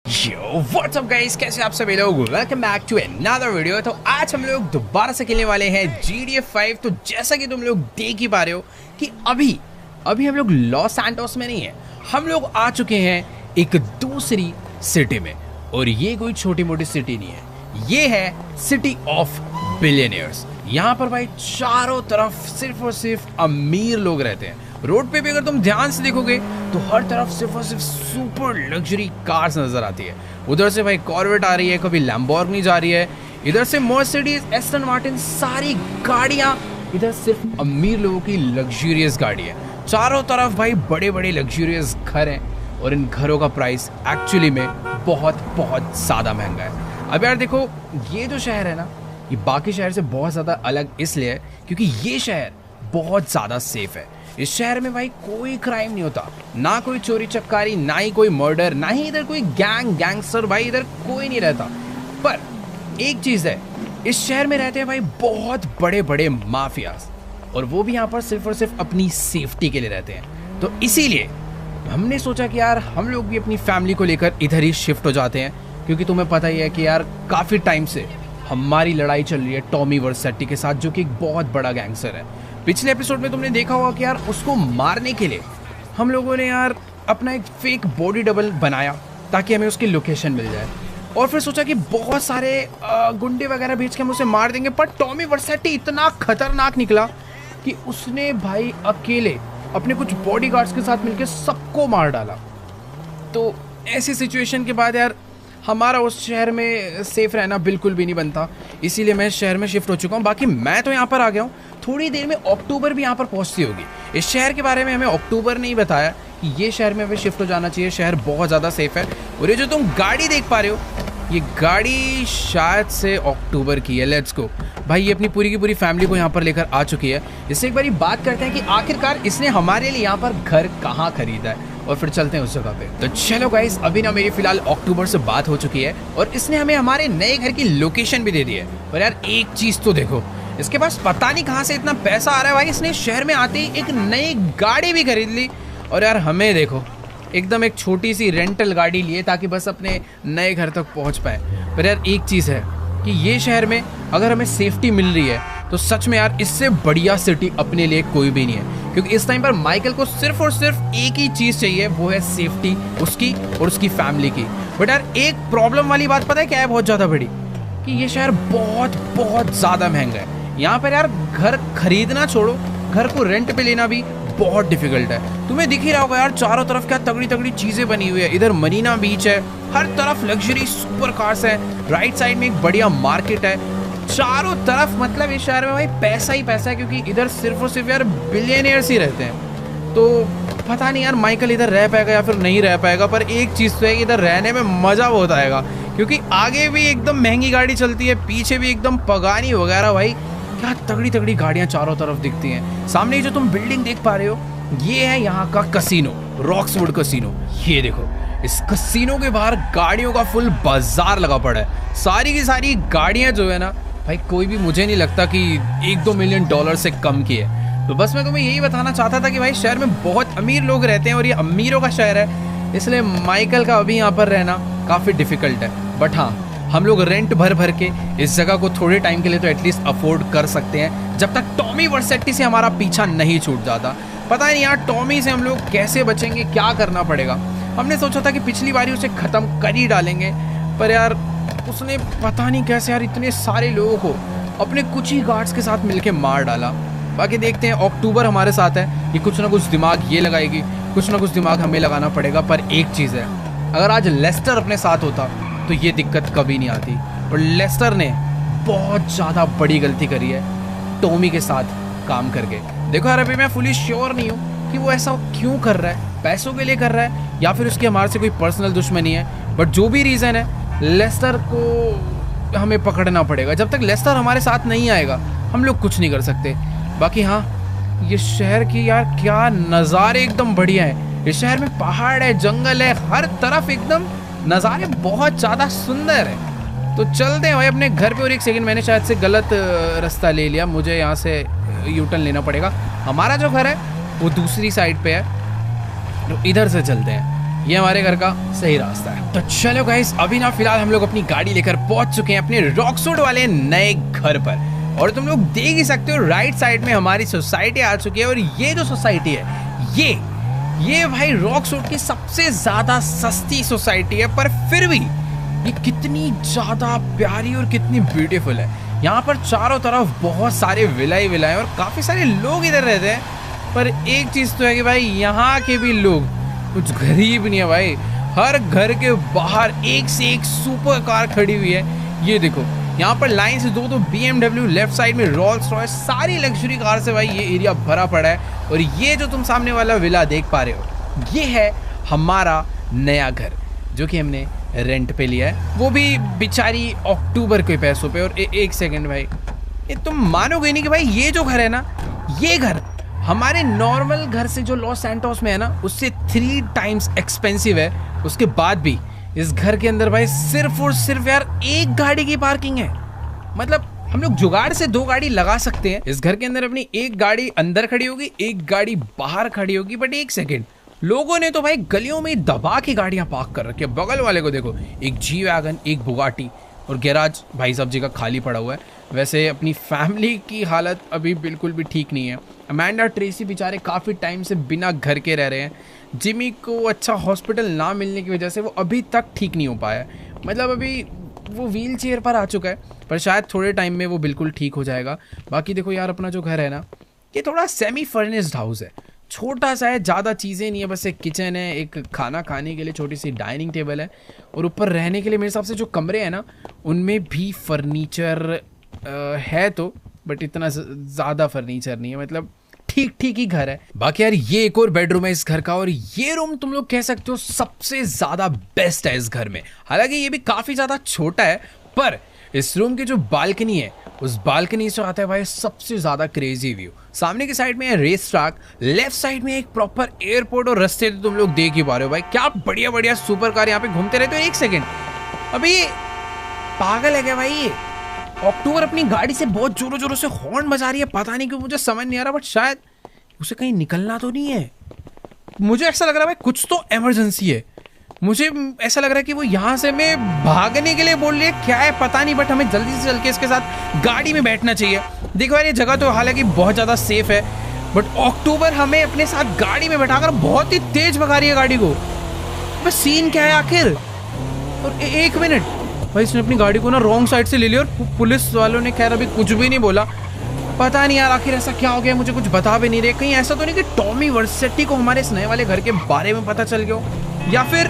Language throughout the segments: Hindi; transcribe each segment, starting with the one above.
Yo, what's up guys? कैसे आप सभी लोग? Welcome back to another video. तो आज हम लोग दोबारा से खेलने वाले हैं GTA 5। तो जैसा कि तुम लोग देख ही पा रहे हो कि अभी हम लोग लॉस सैंटोस में नहीं है, हम लोग आ चुके हैं एक दूसरी सिटी में। और ये कोई छोटी मोटी सिटी नहीं है, ये है सिटी ऑफ बिलियनियर्स। यहाँ पर भाई चारों तरफ सिर्फ और सिर्फ अमीर लोग रहते हैं। रोड पे भी अगर तुम ध्यान से देखोगे तो हर तरफ सिर्फ और सिर्फ सुपर लग्जरी कार्स नजर आती है। उधर से भाई कॉर्वेट आ रही है, कभी लैम्बोर्गिनी जा रही है, इधर से मर्सिडीज, एस्टन मार्टिन, सारी गाड़ियां। इधर सिर्फ अमीर लोगों की लग्जरियस गाड़ी है। चारों तरफ भाई बड़े बड़े लग्जरियस घर हैं और इन घरों का प्राइस एक्चुअली में बहुत बहुत ज़्यादा महंगा है। अब यार देखो, ये जो शहर है ना, ये बाकी शहर से बहुत ज़्यादा अलग इसलिए है क्योंकि ये शहर बहुत ज़्यादा सेफ है। इस शहर में भाई कोई क्राइम नहीं होता, ना कोई चोरी चक्कारी, ना ही कोई मर्डर, ना ही इधर कोई गैंगस्टर, भाई इधर कोई नहीं रहता। पर एक चीज़ है, इस शहर में रहते हैं भाई बहुत बड़े बड़े माफियाज, और वो भी यहाँ पर सिर्फ और सिर्फ अपनी सेफ्टी के लिए रहते हैं। तो इसीलिए हमने सोचा कि यार हम लोग भी अपनी फैमिली को लेकर इधर ही शिफ्ट हो जाते हैं, क्योंकि तुम्हें पता ही है कि यार काफ़ी टाइम से हमारी लड़ाई चल रही है टॉमी वर्सेटी के साथ, जो कि एक बहुत बड़ा गैंगस्टर है। पिछले एपिसोड में तुमने देखा होगा कि यार उसको मारने के लिए हम लोगों ने यार अपना एक फेक बॉडी डबल बनाया ताकि हमें उसकी लोकेशन मिल जाए, और फिर सोचा कि बहुत सारे गुंडे वगैरह भेज के हम उसे मार देंगे। पर टॉमी वर्सेटी इतना खतरनाक निकला कि उसने भाई अकेले अपने कुछ बॉडीगार्ड्स के साथ मिलकर सबको मार डाला। तो ऐसी सिचुएशन के बाद यार हमारा उस शहर में सेफ रहना बिल्कुल भी नहीं बनता, इसीलिए मैं इस शहर में शिफ्ट हो चुका हूँ। बाकी मैं तो यहाँ पर आ गया हूँ, थोड़ी देर में अक्टूबर भी यहाँ पर पहुँचती होगी। इस शहर के बारे में हमें अक्टूबर ने ही बताया कि ये शहर में हमें शिफ्ट हो जाना चाहिए, शहर बहुत ज़्यादा सेफ है। और ये जो तुम गाड़ी देख पा रहे हो, ये गाड़ी शायद से अक्टूबर की है। लेट्स गो भाई, ये अपनी पूरी की पूरी फैमिली को यहाँ पर लेकर आ चुकी है। इससे एक बार बात करते हैं कि आखिरकार इसने हमारे लिए यहाँ पर घर कहाँ खरीदा है, और फिर चलते हैं उस जगह पे। तो चलो गाइस, अभी ना मेरी फिलहाल अक्टूबर से बात हो चुकी है और इसने हमें हमारे नए घर की लोकेशन भी दे दी है। और यार एक चीज़ तो देखो, इसके पास पता नहीं कहाँ से इतना पैसा आ रहा है भाई। इसने शहर में आते ही एक नई गाड़ी भी खरीद ली, और यार हमें देखो एकदम एक छोटी सी रेंटल गाड़ी लिए ताकि बस अपने नए घर तक पहुँच पाए। पर यार एक चीज़ है कि ये शहर में अगर हमें सेफ्टी मिल रही है तो सच में यार इससे बढ़िया सिटी अपने लिए कोई भी नहीं है, क्योंकि इस टाइम पर माइकल को सिर्फ और सिर्फ एक ही चीज़ चाहिए, वो है सेफ्टी उसकी और उसकी फैमिली की। बट यार एक प्रॉब्लम वाली बात पता है क्या है, बहुत ज़्यादा बड़ी, कि ये शहर बहुत बहुत ज़्यादा महंगा है। यहाँ पर यार घर खरीदना छोड़ो, घर को रेंट पे लेना भी बहुत डिफिकल्ट है। तुम्हें दिख ही रहा होगा यार चारों तरफ क्या तगड़ी तगड़ी चीज़ें बनी हुई है। इधर मरीना बीच है, हर तरफ लग्जरी सुपर कार्स है, राइट साइड में एक बढ़िया मार्केट है, चारों तरफ मतलब इस शहर में भाई पैसा ही पैसा है, क्योंकि इधर सिर्फ और सिर्फ यार बिलियनियर्स ही रहते हैं। तो पता नहीं यार माइकल इधर रह पाएगा या फिर नहीं रह पाएगा, पर एक चीज़ तो है कि इधर रहने में मज़ा बहुत आएगा, क्योंकि आगे भी एकदम महंगी गाड़ी चलती है, पीछे भी एकदम पगानी वगैरह। भाई क्या तगड़ी तगड़ी गाड़ियाँ चारों तरफ दिखती हैं। सामने जो तुम बिल्डिंग देख पा रहे हो, ये है यहाँ का कसिनो, रॉक्सवुड कसिनो। ये देखो, इस कसिनो के बाहर गाड़ियों का फुल बाजार लगा पड़ा है। सारी की सारी गाड़ियाँ जो है ना भाई, कोई भी मुझे नहीं लगता कि $1-2 मिलियन से कम की है। तो बस मैं तुम्हें यही बताना चाहता था कि भाई शहर में बहुत अमीर लोग रहते हैं और ये अमीरों का शहर है, इसलिए माइकल का अभी यहाँ पर रहना काफ़ी डिफिकल्ट है। बट हाँ, हम लोग रेंट भर के इस जगह को थोड़े टाइम के लिए तो एटलीस्ट अफोर्ड कर सकते हैं, जब तक टॉमी वर्सेटी से हमारा पीछा नहीं छूट जाता। पता नहीं यार टॉमी से हम लोग कैसे बचेंगे, क्या करना पड़ेगा। हमने सोचा था कि पिछली बारी उसे ख़त्म कर ही डालेंगे, पर यार उसने पता नहीं कैसे यार इतने सारे लोगों को अपने कुछ ही गार्ड्स के साथ मिलके मार डाला। बाकी देखते हैं, अक्टूबर हमारे साथ है, ये कुछ ना कुछ दिमाग ये लगाएगी, कुछ ना कुछ दिमाग हमें लगाना पड़ेगा। पर एक चीज़ है, अगर आज लेस्टर अपने साथ होता तो ये दिक्कत कभी नहीं आती, और लेस्टर ने बहुत ज़्यादा बड़ी गलती करी है टॉमी के साथ काम करके। देखो यार, अभी मैं फुली श्योर नहीं हूँ कि वो ऐसा क्यों कर रहा है, पैसों के लिए कर रहा है या फिर उसकी हमारे से कोई पर्सनल दुश्मनी है। बट जो भी रीज़न है, लेस्टर को हमें पकड़ना पड़ेगा। जब तक लेस्टर हमारे साथ नहीं आएगा हम लोग कुछ नहीं कर सकते। बाकी हाँ, ये शहर की यार क्या नज़ारे एकदम बढ़िया है। इस शहर में पहाड़ है, जंगल है, हर तरफ एकदम नज़ारे बहुत ज़्यादा सुंदर है। तो चलते हैं भाई अपने घर पे। और एक सेकंड, मैंने शायद से गलत रास्ता ले लिया, मुझे यहाँ से यू टर्न लेना पड़ेगा। हमारा जो घर है वो दूसरी साइड पे है, तो इधर से चलते हैं। ये हमारे घर का सही रास्ता है। तो चलो गाइस, अभी ना फिलहाल हम लोग अपनी गाड़ी लेकर पहुंच चुके हैं अपने रॉकसूट वाले नए घर पर। और तुम लोग देख ही सकते हो राइट साइड में हमारी सोसाइटी आ चुकी है। और ये जो सोसाइटी है ये भाई रॉकसूट की सबसे ज्यादा सस्ती सोसाइटी है, पर फिर भी ये कितनी ज्यादा प्यारी और कितनी ब्यूटीफुल है। यहाँ पर चारों तरफ बहुत सारे विलाएं और काफी सारे लोग इधर रहते हैं। पर एक चीज तो है कि भाई यहाँ के भी लोग कुछ गरीब नहीं है भाई। हर घर के बाहर एक से एक सुपर कार खड़ी हुई है। ये देखो यहाँ पर लाइन से दो BMW, लेफ्ट साइड में रोल्स रॉयस, सारी लग्जरी कार से भाई ये एरिया भरा पड़ा है। और ये जो तुम सामने वाला विला देख पा रहे हो, ये है हमारा नया घर जो कि हमने रेंट पे लिया है, वो भी बेचारी अक्टूबर के पैसों पे। और एक सेकंड भाई, ये तुम मानोगे नहीं कि भाई ये जो घर है ना, ये घर हमारे नॉर्मल घर से जो लॉस सैंटोस में है ना, उससे 3 टाइम्स एक्सपेंसिव है। उसके बाद भी इस घर के अंदर भाई सिर्फ और सिर्फ यार एक गाड़ी की पार्किंग है। मतलब हम लोग जुगाड़ से 2 गाड़ी लगा सकते हैं इस घर के अंदर। अपनी एक गाड़ी अंदर खड़ी होगी, एक गाड़ी बाहर खड़ी होगी। बट एक सेकेंड, लोगों ने तो भाई गलियों में दबा के गाड़ियां पार्क कर रखी है। बगल वाले को देखो, एक जी वैगन, एक बुगाटी, और गैराज भाई साहब जी का खाली पड़ा हुआ है। वैसे अपनी फैमिली की हालत अभी बिल्कुल भी ठीक नहीं है। अमेंडा ट्रेसी बेचारे काफ़ी टाइम से बिना घर के रह रहे हैं। जिमी को अच्छा हॉस्पिटल ना मिलने की वजह से वो अभी तक ठीक नहीं हो पाया। मतलब अभी वो व्हील चेयर पर आ चुका है, पर शायद थोड़े टाइम में वो बिल्कुल ठीक हो जाएगा। बाकी देखो यार, अपना जो घर है ना, ये थोड़ा सेमी फर्निश्ड हाउस है। छोटा सा है, ज़्यादा चीज़ें नहीं है, बस एक किचन है, एक खाना खाने के लिए छोटी सी डाइनिंग टेबल है, और ऊपर रहने के लिए मेरे हिसाब से जो कमरे हैं ना, उनमें भी फर्नीचर है तो, बट इतना ज़्यादा फर्नीचर नहीं है। मतलब ठीक ठीक ही घर है। बाकी यार ये एक और बेडरूम है इस घर का, और ये रूम तुम लोग कह सकते हो सबसे ज़्यादा बेस्ट है इस घर में। हालांकि ये भी काफ़ी ज़्यादा छोटा है, पर इस रूम की जो बालकनी है, उस बालकनी से आता है भाई सबसे ज्यादा क्रेजी व्यू। सामने की साइड में है रेस ट्रैक, लेफ्ट साइड में एक प्रॉपर एयरपोर्ट, और रास्ते तो तुम लोग देख ही पा रहे हो भाई, क्या बढ़िया बढ़िया सुपर कार यहाँ पे घूमते रहते हो। एक सेकंड, अभी पागल है क्या भाई ये? अक्टूबर अपनी गाड़ी से बहुत जोरों जोरों से हॉर्न बजा रही है, पता नहीं क्यों, मुझे समझ नहीं आ रहा। बट शायद उसे कहीं निकलना तो नहीं है। मुझे ऐसा लग रहा है भाई कुछ तो इमरजेंसी है। मुझे ऐसा लग रहा है कि वो यहाँ से हमें भागने के लिए बोल रही है, क्या है पता नहीं। बट हमें जल्दी से चल के इसके साथ गाड़ी में बैठना चाहिए। देखो यार, ये जगह तो हालांकि बहुत ज़्यादा सेफ है, बट अक्टूबर हमें अपने साथ गाड़ी में बैठाकर बहुत ही तेज भगा रही है गाड़ी को। बस सीन क्या है आखिर? और एक मिनट भाई, इसने अपनी गाड़ी को ना रॉन्ग साइड से ले लिया, और पुलिस वालों ने खैर अभी कुछ भी नहीं बोला। पता नहीं यार आखिर ऐसा क्या हो गया, मुझे कुछ बता भी नहीं रहे। कहीं ऐसा तो नहीं कि टॉमी वर्सेटी को हमारे इस नए वाले घर के बारे में पता चल गया, या फिर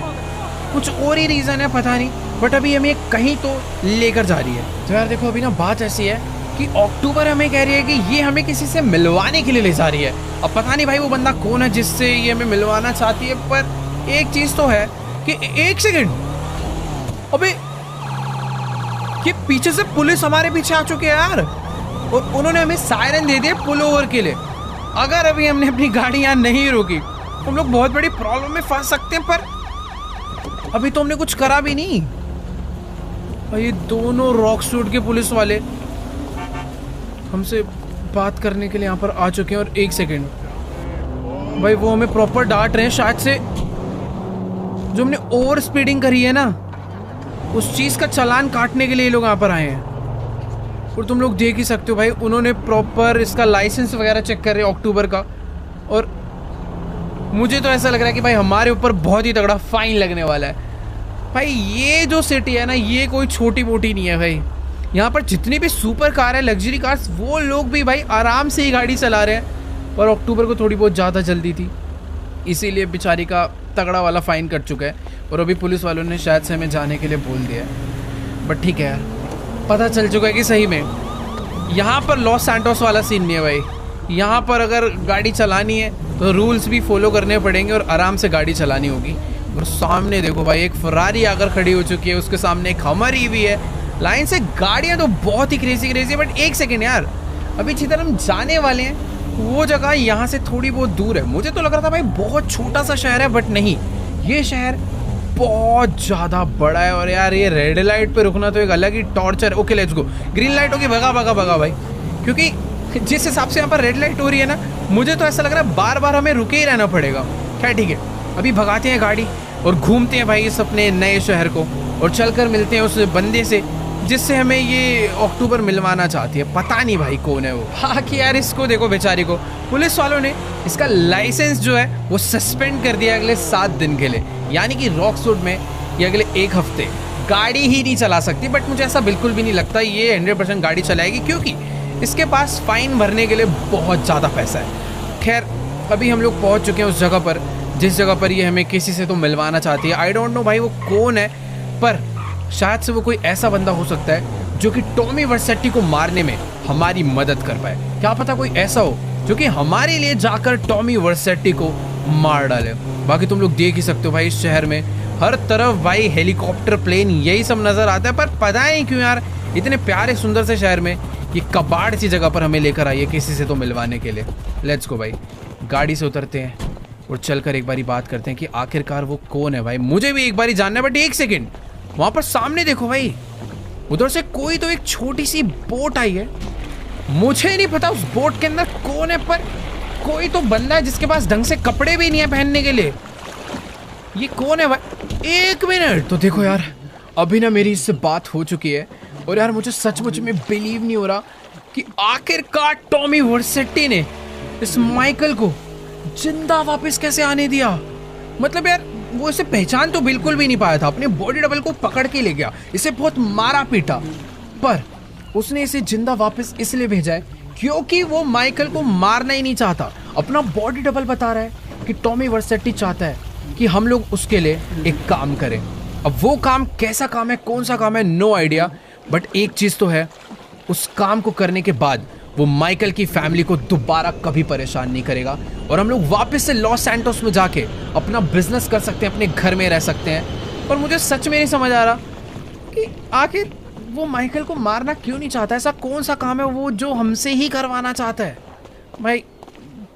कुछ और ही रीज़न है, पता नहीं। बट अभी हमें कहीं तो लेकर जा रही है। तो यार देखो, अभी ना बात ऐसी है कि अक्टूबर हमें कह रही है कि ये हमें किसी से मिलवाने के लिए ले जा रही है। अब पता नहीं भाई वो बंदा कौन है जिससे ये हमें मिलवाना चाहती है। पर एक चीज़ तो है कि एक सेकेंड, अबे ये पीछे से पुलिस हमारे पीछे आ चुके हैं यार, और उन्होंने हमें सायरन दे दिया पुल ओवर के लिए। अगर अभी हमने अपनी गाड़ी यहाँ नहीं रोकी, हम लोग बहुत बड़ी प्रॉब्लम में फंस सकते हैं। पर अभी तो हमने कुछ करा भी नहीं। ये दोनों रॉकसूट के पुलिस वाले हमसे बात करने के लिए यहाँ पर आ चुके हैं। और एक सेकेंड भाई, वो हमें प्रॉपर डांट रहे हैं। शायद से जो हमने ओवर स्पीडिंग करी है ना, उस चीज़ का चालान काटने के लिए ये लोग यहाँ पर आए हैं। और तुम लोग देख ही सकते हो भाई, उन्होंने प्रॉपर इसका लाइसेंस वगैरह चेक कर रहे हैं अक्टूबर का। और मुझे तो ऐसा लग रहा है कि भाई हमारे ऊपर बहुत ही तगड़ा फाइन लगने वाला है। भाई ये जो सिटी है ना, ये कोई छोटी मोटी नहीं है भाई। यहाँ पर जितनी भी सुपर कार है, लग्जरी कार्स, वो लोग भी भाई आराम से ही गाड़ी चला रहे हैं। और अक्टूबर को थोड़ी बहुत ज़्यादा जल्दी थी, इसीलिए बेचारी का तगड़ा वाला फाइन कट चुका है। और अभी पुलिस वालों ने शायद से हमें जाने के लिए बोल दिया है। बट ठीक है यार, पता चल चुका है कि सही में यहाँ पर लॉस सैंटोस वाला सीन नहीं है भाई। यहाँ पर अगर गाड़ी चलानी है तो रूल्स भी फॉलो करने पड़ेंगे और आराम से गाड़ी चलानी होगी। और सामने देखो भाई, एक फरारी आकर खड़ी हो चुकी है, उसके सामने एक हमर ईवी है। लाइन से गाड़ियाँ तो बहुत ही क्रेजी है। बट एक सेकेंड यार, अभी जिधर हम जाने वाले हैं वो जगह यहाँ से थोड़ी बहुत दूर है। मुझे तो लग रहा था भाई बहुत छोटा सा शहर है, बट नहीं, ये शहर बहुत ज़्यादा बड़ा है। और यार ये रेड लाइट पे रुकना तो एक अलग ही टॉर्चर है। Okay let's go, green light होगी, भगा भगा भगा भाई। क्योंकि जिस हिसाब से यहाँ पर रेड लाइट हो रही है ना, मुझे तो ऐसा लग रहा है बार बार हमें रुके ही रहना पड़ेगा। क्या ठीक है, अभी भगाते हैं गाड़ी। और घूमते हैं भाई इस अपने नए शहर को, और चलकर मिलते हैं उस बंदे से जिससे हमें ये अक्टूबर मिलवाना चाहती है। पता नहीं भाई कौन है वो। हाँ कि यार इसको देखो बेचारी को, पुलिस वालों ने इसका लाइसेंस जो है वो सस्पेंड कर दिया अगले 7 दिन के लिए, यानी कि रॉक्सवुड में ये अगले 1 हफ्ते गाड़ी ही नहीं चला सकती। बट मुझे ऐसा बिल्कुल भी नहीं लगता ये 100% गाड़ी चलाएगी, क्योंकि इसके पास फाइन भरने के लिए बहुत ज़्यादा पैसा है। खैर अभी हम लोग पहुँच चुके हैं उस जगह पर जिस जगह पर ये हमें किसी से तो मिलवाना चाहती है। आई डोंट नो भाई वो कौन है, पर शायद से वो कोई ऐसा बंदा हो सकता है जो कि टॉमी वर्सेटी को मारने में हमारी मदद कर पाए। क्या पता कोई ऐसा हो जो कि हमारे लिए जाकर टॉमी वर्सेटी को मार डाले। बाकी तुम लोग देख ही सकते हो भाई इस शहर में हर तरफ भाई हेलीकॉप्टर, प्लेन, यही सब नजर आता है। पर पता नहीं क्यों यार इतने प्यारे सुंदर से शहर में ये कबाड़ सी जगह पर हमें लेकर आई है किसी से तो मिलवाने के लिए। लेट्स गो भाई, गाड़ी से उतरते हैं और चलकर एक बारी बात करते हैं कि आखिरकार वो कौन है भाई। मुझे भी एक बारी जानना है। बट एक सेकेंड, वहां पर सामने देखो भाई, उधर से कोई तो एक छोटी सी बोट आई है। मुझे नहीं पता उस बोट के अंदर कौन है, पर कोई तो बंदा है जिसके पास ढंग से कपड़े भी नहीं है पहनने के लिए। ये कौन है भाई? 1 मिनट तो देखो यार, अभी ना मेरी इससे बात हो चुकी है और यार मुझे सचमुच में बिलीव नहीं हो रहा कि आखिरकार टॉमी वर्सेटी ने इस माइकल को जिंदा वापस कैसे आने दिया। मतलब यार वो इसे पहचान तो बिल्कुल भी नहीं पाया था, अपने बॉडी डबल को पकड़ के ले गया, इसे बहुत मारा पीटा, पर उसने इसे जिंदा वापस इसलिए भेजा है क्योंकि वो माइकल को मारना ही नहीं चाहता। अपना बॉडी डबल बता रहा है कि टॉमी वर्सेटी चाहता है कि हम लोग उसके लिए एक काम करें। अब वो काम कैसा काम है, कौन सा काम है, नो आइडिया। बट एक चीज तो है, उस काम को करने के बाद वो माइकल की फैमिली को दोबारा कभी परेशान नहीं करेगा और हम लोग वापस से लॉस सैंटोस में जाके अपना बिजनेस कर सकते हैं, अपने घर में रह सकते हैं। पर मुझे सच में नहीं समझ आ रहा कि आखिर वो माइकल को मारना क्यों नहीं चाहता। ऐसा कौन सा काम है वो जो हमसे ही करवाना चाहता है भाई।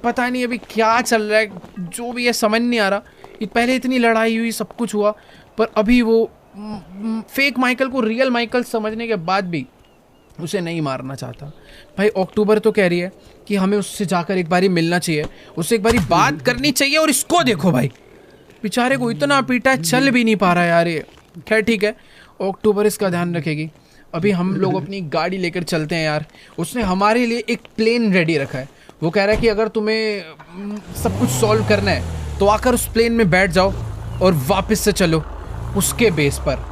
पता नहीं अभी क्या चल रहा है, जो भी है समझ नहीं आ रहा। पहले इतनी लड़ाई हुई, सब कुछ हुआ, पर अभी वो फेक माइकल को रियल माइकल समझने के बाद भी उसे नहीं मारना चाहता। भाई अक्टूबर तो कह रही है कि हमें उससे जाकर एक बारी मिलना चाहिए, उससे एक बारी बात करनी चाहिए। और इसको देखो भाई, बेचारे को इतना पीटा, चल भी नहीं पा रहा है यार ये। खैर ठीक है, अक्टूबर इसका ध्यान रखेगी। अभी हम लोग अपनी गाड़ी लेकर चलते हैं यार। उसने हमारे लिए एक प्लेन रेडी रखा है। वो कह रहा है कि अगर तुम्हें सब कुछ सॉल्व करना है तो आकर उस प्लेन में बैठ जाओ और वापस से चलो उसके बेस पर।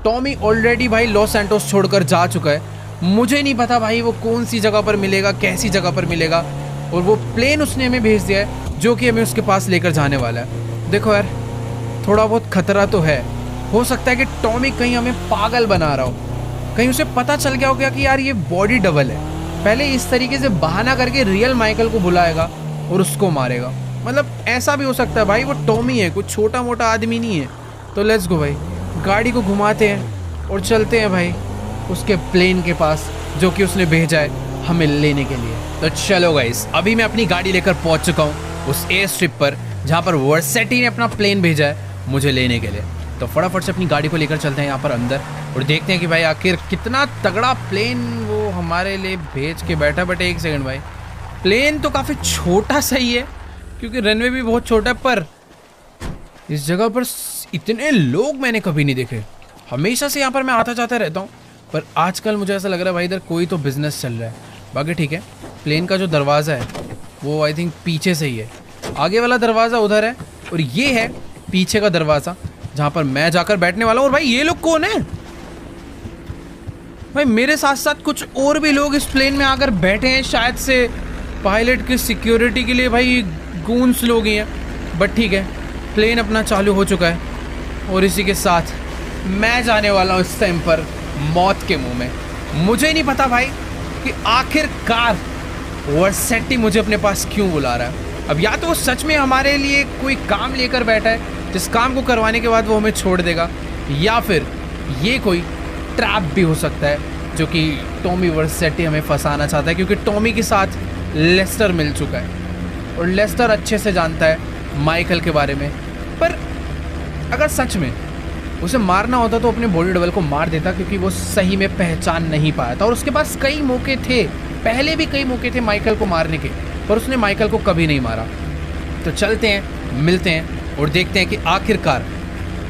टॉमी ऑलरेडी भाई लॉस सैंटोस छोड़कर जा चुका है। मुझे नहीं पता भाई वो कौन सी जगह पर मिलेगा, कैसी जगह पर मिलेगा, और वो प्लेन उसने हमें भेज दिया है जो कि हमें उसके पास लेकर जाने वाला है। देखो यार थोड़ा बहुत खतरा तो है, हो सकता है कि टॉमी कहीं हमें पागल बना रहा हो, कहीं उसे पता चल गया होगा कि यार ये बॉडी डबल है, पहले इस तरीके से बहाना करके रियल माइकल को बुलाएगा और उसको मारेगा। मतलब ऐसा भी हो सकता है भाई, वो टॉमी है, कुछ छोटा मोटा आदमी नहीं है। तो लेट्स गो भाई, गाड़ी को घुमाते हैं और चलते हैं भाई उसके प्लेन के पास जो कि उसने भेजा है हमें लेने के लिए। तो चलो गाइस, अभी मैं अपनी गाड़ी लेकर पहुंच चुका हूँ उस एयर स्ट्रिप पर जहाँ पर वर्सेटी ने अपना प्लेन भेजा है मुझे लेने के लिए। तो फटाफट से अपनी गाड़ी को लेकर चलते हैं यहाँ पर अंदर और देखते हैं कि भाई आखिर कितना तगड़ा प्लेन वो हमारे लिए भेज के बैठा। बट एक सेकंड भाई, प्लेन तो काफ़ी छोटा सही है क्योंकि रनवे भी बहुत छोटा है, पर इस जगह पर इतने लोग मैंने कभी नहीं देखे। हमेशा से यहाँ पर मैं आता जाता रहता हूँ, पर आजकल मुझे ऐसा लग रहा है भाई इधर कोई तो बिजनेस चल रहा है। बाकी ठीक है, प्लेन का जो दरवाज़ा है वो आई थिंक पीछे से ही है, आगे वाला दरवाज़ा उधर है और ये है पीछे का दरवाज़ा जहाँ पर मैं जाकर बैठने वाला हूँ। और भाई ये लोग कौन है भाई? मेरे साथ साथ कुछ और भी लोग इस प्लेन में आकर बैठे हैं, शायद से पायलट की सिक्योरिटी के लिए भाई गूंस लोग ही हैं। बट ठीक है, प्लेन अपना चालू हो चुका है और इसी के साथ मैं जाने वाला हूँ इस टाइम पर मौत के मुंह में। मुझे नहीं पता भाई कि आखिरकार वर्सेटी मुझे अपने पास क्यों बुला रहा है। अब या तो वो सच में हमारे लिए कोई काम लेकर बैठा है जिस काम को करवाने के बाद वो हमें छोड़ देगा, या फिर ये कोई ट्रैप भी हो सकता है जो कि टॉमी वर्सेटी हमें फंसाना चाहता है, क्योंकि टॉमी के साथ लेस्टर मिल चुका है और लेस्टर अच्छे से जानता है माइकल के बारे में। पर अगर सच में उसे मारना होता तो अपने बॉडी डबल को मार देता, क्योंकि वो सही में पहचान नहीं पाया था और उसके पास कई मौके थे, पहले भी कई मौके थे माइकल को मारने के, पर उसने माइकल को कभी नहीं मारा। तो चलते हैं, मिलते हैं और देखते हैं कि आखिरकार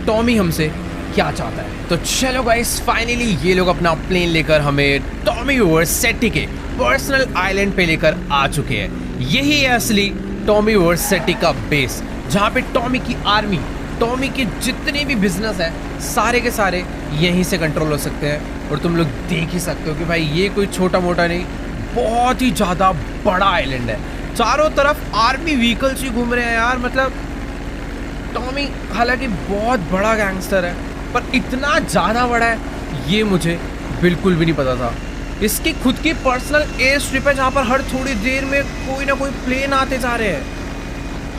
टॉमी हमसे क्या चाहता है। तो चलो गाइस, फाइनली ये लोग अपना प्लेन लेकर हमें टॉमी वर्सेटी के पर्सनल आइलैंड पे लेकर आ चुके हैं। यही है असली टॉमी वर्सेटी का बेस, जहाँ पे टॉमी की आर्मी, टॉमी के जितने भी बिजनेस है सारे के सारे यहीं से कंट्रोल हो सकते हैं। और तुम लोग देख ही सकते हो कि भाई ये कोई छोटा मोटा नहीं, बहुत ही ज़्यादा बड़ा आइलैंड है। चारों तरफ आर्मी व्हीकल्स ही घूम रहे हैं यार। मतलब टॉमी हालांकि बहुत बड़ा गैंगस्टर है, पर इतना ज़्यादा बड़ा है ये मुझे बिल्कुल भी नहीं पता था। इसकी खुद की पर्सनल एयर स्ट्रिप है, जहाँ पर हर थोड़ी देर में कोई ना कोई प्लेन आते जा रहे हैं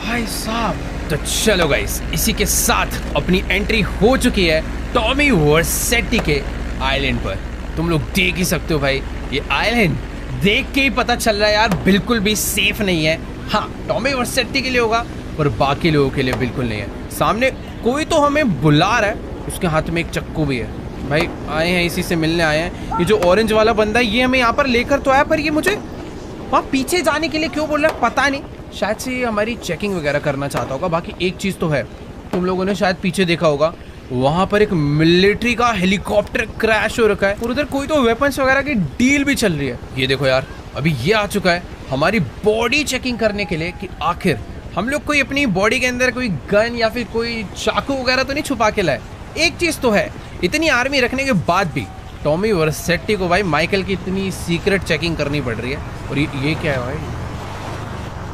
भाई साहब। तो चलो गाइस, इसी के साथ अपनी एंट्री हो चुकी है टॉमी वर्सेटी के आइलैंड पर। तुम लोग देख ही सकते हो भाई, ये आइलैंड देख के ही पता चल रहा है यार बिल्कुल भी सेफ नहीं है। हाँ, टॉमी वर्सेटी के लिए होगा पर बाकी लोगों के लिए बिल्कुल नहीं है। सामने कोई तो हमें बुला रहा है, उसके हाथ में एक चक्कू भी है। भाई आए हैं, इसी से मिलने आए हैं। ये जो ऑरेंज वाला बंदा है ये हमें यहाँ पर लेकर तो आया, पर ये मुझे वहाँ पीछे जाने के लिए क्यों बोल रहा है पता नहीं। शायद से ये हमारी चेकिंग वगैरह करना चाहता होगा। बाकी एक चीज़ तो है, तुम लोगों ने शायद पीछे देखा होगा, वहाँ पर एक मिलिट्री का हेलीकॉप्टर क्रैश हो रखा है और उधर कोई तो वेपन्स वगैरह की डील भी चल रही है। ये देखो यार, अभी ये आ चुका है हमारी बॉडी चेकिंग करने के लिए कि आखिर हम लोग कोई अपनी बॉडी के अंदर कोई गन या फिर कोई चाकू वगैरह तो नहीं छुपा के लाए। एक चीज़ तो है, इतनी आर्मी रखने के बाद भी टॉमी वर्सेटी को भाई माइकल की इतनी सीक्रेट चेकिंग करनी पड़ रही है। और ये क्या है भाई,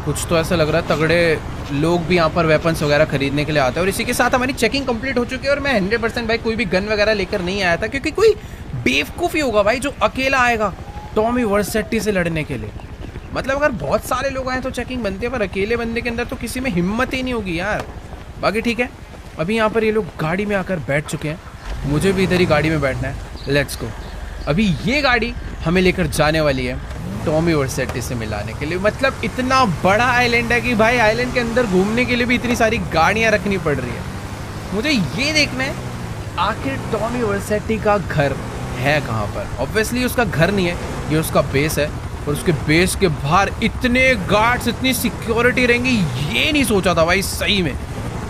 कुछ तो ऐसा लग रहा है तगड़े लोग भी यहाँ पर वेपन्स वगैरह खरीदने के लिए आते हैं। और इसी के साथ हमारी चेकिंग कंप्लीट हो चुकी है। और मैं 100% भाई कोई भी गन वगैरह लेकर नहीं आया था, क्योंकि कोई बेवकूफ़ ही होगा भाई जो अकेला आएगा टॉमी वर्सेटी से लड़ने के लिए। मतलब अगर बहुत सारे लोग आए तो चेकिंग बनती है, पर अकेले बंदे के अंदर तो किसी में हिम्मत ही नहीं होगी यार। बाकी ठीक है, अभी यहाँ पर ये लोग गाड़ी में आकर बैठ चुके हैं, मुझे भी इधर ही गाड़ी में बैठना है। Let's go. अभी ये गाड़ी हमें लेकर जाने वाली है टॉमी वर्सेटी से मिलाने के लिए। मतलब इतना बड़ा आइलैंड है कि भाई आइलैंड के अंदर घूमने के लिए भी इतनी सारी गाड़ियाँ रखनी पड़ रही है। मुझे ये देखना है आखिर टॉमी वर्सेटी का घर है कहाँ पर। ऑब्वियसली उसका घर नहीं है, ये उसका बेस है। और उसके बेस के बाहर इतने गार्ड्स, इतनी सिक्योरिटी रहेंगी, ये नहीं सोचा था भाई। सही में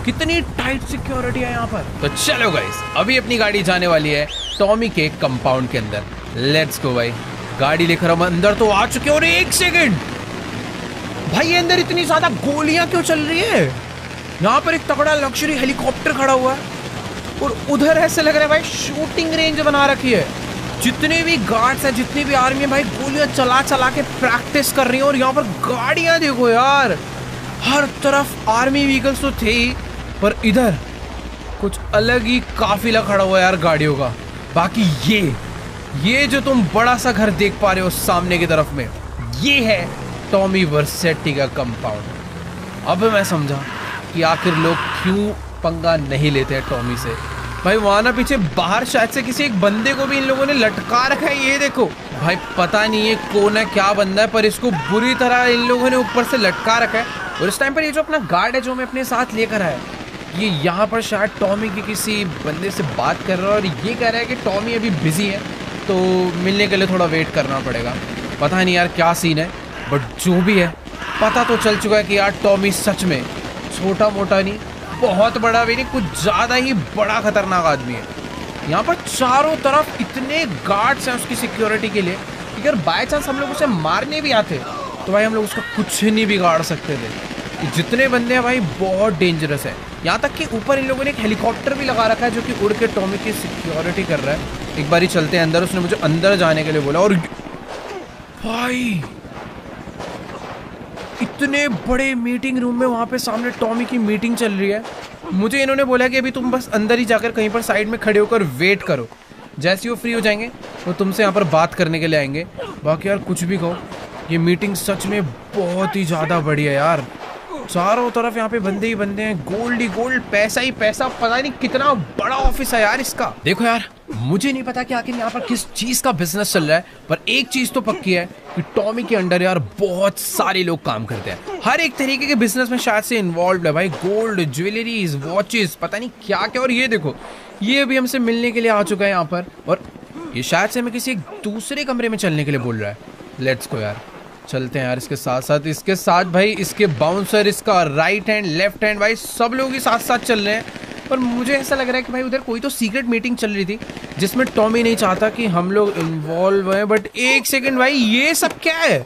कितनी टाइट सिक्योरिटी है यहाँ पर। तो चलो गाइस, अभी अपनी गाड़ी जाने वाली है टॉमी के कंपाउंड के अंदर। लेट्स गो भाई, गाड़ी लेकर हम अंदर तो आ चुके हैं। और एक सेकंड भाई, ये अंदर इतनी ज्यादा गोलियां क्यों चल रही है? यहाँ पर एक तगड़ा लग्जरी हेलीकॉप्टर खड़ा हुआ है और उधर ऐसे लग रहा है भाई शूटिंग रेंज बना रखी है। जितने भी गार्ड्स हैं, जितनी भी आर्मी है भाई, गोलियां चला चला के प्रैक्टिस कर रही है। और यहाँ पर गाड़ियां देखो यार, हर तरफ आर्मी व्हीकल्स तो थे ही, पर इधर कुछ अलग ही काफिला खड़ा हुआ है यार गाड़ियों का। बाकी ये जो तुम बड़ा सा घर देख पा रहे हो सामने की तरफ में, ये है टॉमी वर्सेटी का कंपाउंड। अब मैं समझा कि आखिर लोग क्यों पंगा नहीं लेते हैं टॉमी से। भाई वहाँ ना पीछे बाहर शायद से किसी एक बंदे को भी इन लोगों ने लटका रखा है। ये देखो भाई, पता नहीं ये कौन है, क्या बंदा है, पर इसको बुरी तरह इन लोगों ने ऊपर से लटका रखा है। और इस टाइम पर ये जो अपना गार्ड है जो मैं अपने साथ लेकर आया, ये यहाँ पर शायद टॉमी की किसी बंदे से बात कर रहा है और ये कह रहा है कि टॉमी अभी बिजी है तो मिलने के लिए थोड़ा वेट करना पड़ेगा। पता नहीं यार क्या सीन है, बट जो भी है पता तो चल चुका है कि यार टॉमी सच में छोटा मोटा नहीं, बहुत बड़ा भी नहीं, कुछ ज़्यादा ही बड़ा खतरनाक आदमी है। यहाँ पर चारों तरफ इतने गार्ड्स हैं उसकी सिक्योरिटी के लिए कि अगर बाय चांस हम लोग उसे मारने भी आते तो भाई हम लोग उसका कुछ नहीं बिगाड़ सकते थे। जितने बंदे हैं भाई बहुत डेंजरस है। यहाँ तक कि ऊपर इन लोगों ने एक हेलीकॉप्टर भी लगा रखा है जो कि उड़ के टॉमी की सिक्योरिटी कर रहा है। एक बार ही चलते हैं अंदर, उसने मुझे अंदर जाने के लिए बोला। और भाई इतने बड़े मीटिंग रूम में वहाँ पे सामने टॉमी की मीटिंग चल रही है। मुझे इन्होंने बोला कि अभी तुम बस अंदर ही जाकर कहीं पर साइड में खड़े होकर वेट करो, जैसे ही वो फ्री हो जाएंगे वो तुमसे यहाँ पर बात करने के लिए आएंगे। बाकी यार कुछ भी कहो, ये मीटिंग सच में बहुत ही ज़्यादा बड़ी है यार। चारों तरफ यहाँ पे बंदे ही बंदे हैं, गोल्ड ही गोल्ड, पैसा ही पैसा। पता नहीं कितना बड़ा ऑफिस है यार इसका। देखो यार, मुझे नहीं पता कि आखिर यहाँ पर किस चीज का बिजनेस चल रहा है, पर एक चीज तो पक्की है कि टॉमी के अंडर यार बहुत सारे लोग काम करते हैं। हर एक तरीके के बिजनेस में शायद से इन्वॉल्व है भाई। गोल्ड, ज्वेलरीज, वॉचेस, पता नहीं क्या क्या। और ये देखो, ये भी हमसे मिलने के लिए आ चुका है यहाँ पर। और ये शायद से हमें किसी दूसरे कमरे में चलने के लिए बोल रहा है। लेट्स गो यार, चलते हैं यार। इसके साथ भाई इसके बाउंसर, इसका राइट हैंड, लेफ्ट हैंड, भाई सब लोग ही साथ साथ चल रहे हैं। पर मुझे ऐसा लग रहा है कि भाई उधर कोई तो सीक्रेट मीटिंग चल रही थी जिसमें टॉमी नहीं चाहता कि हम लोग इन्वॉल्व हैं। बट एक सेकंड भाई, ये सब क्या है?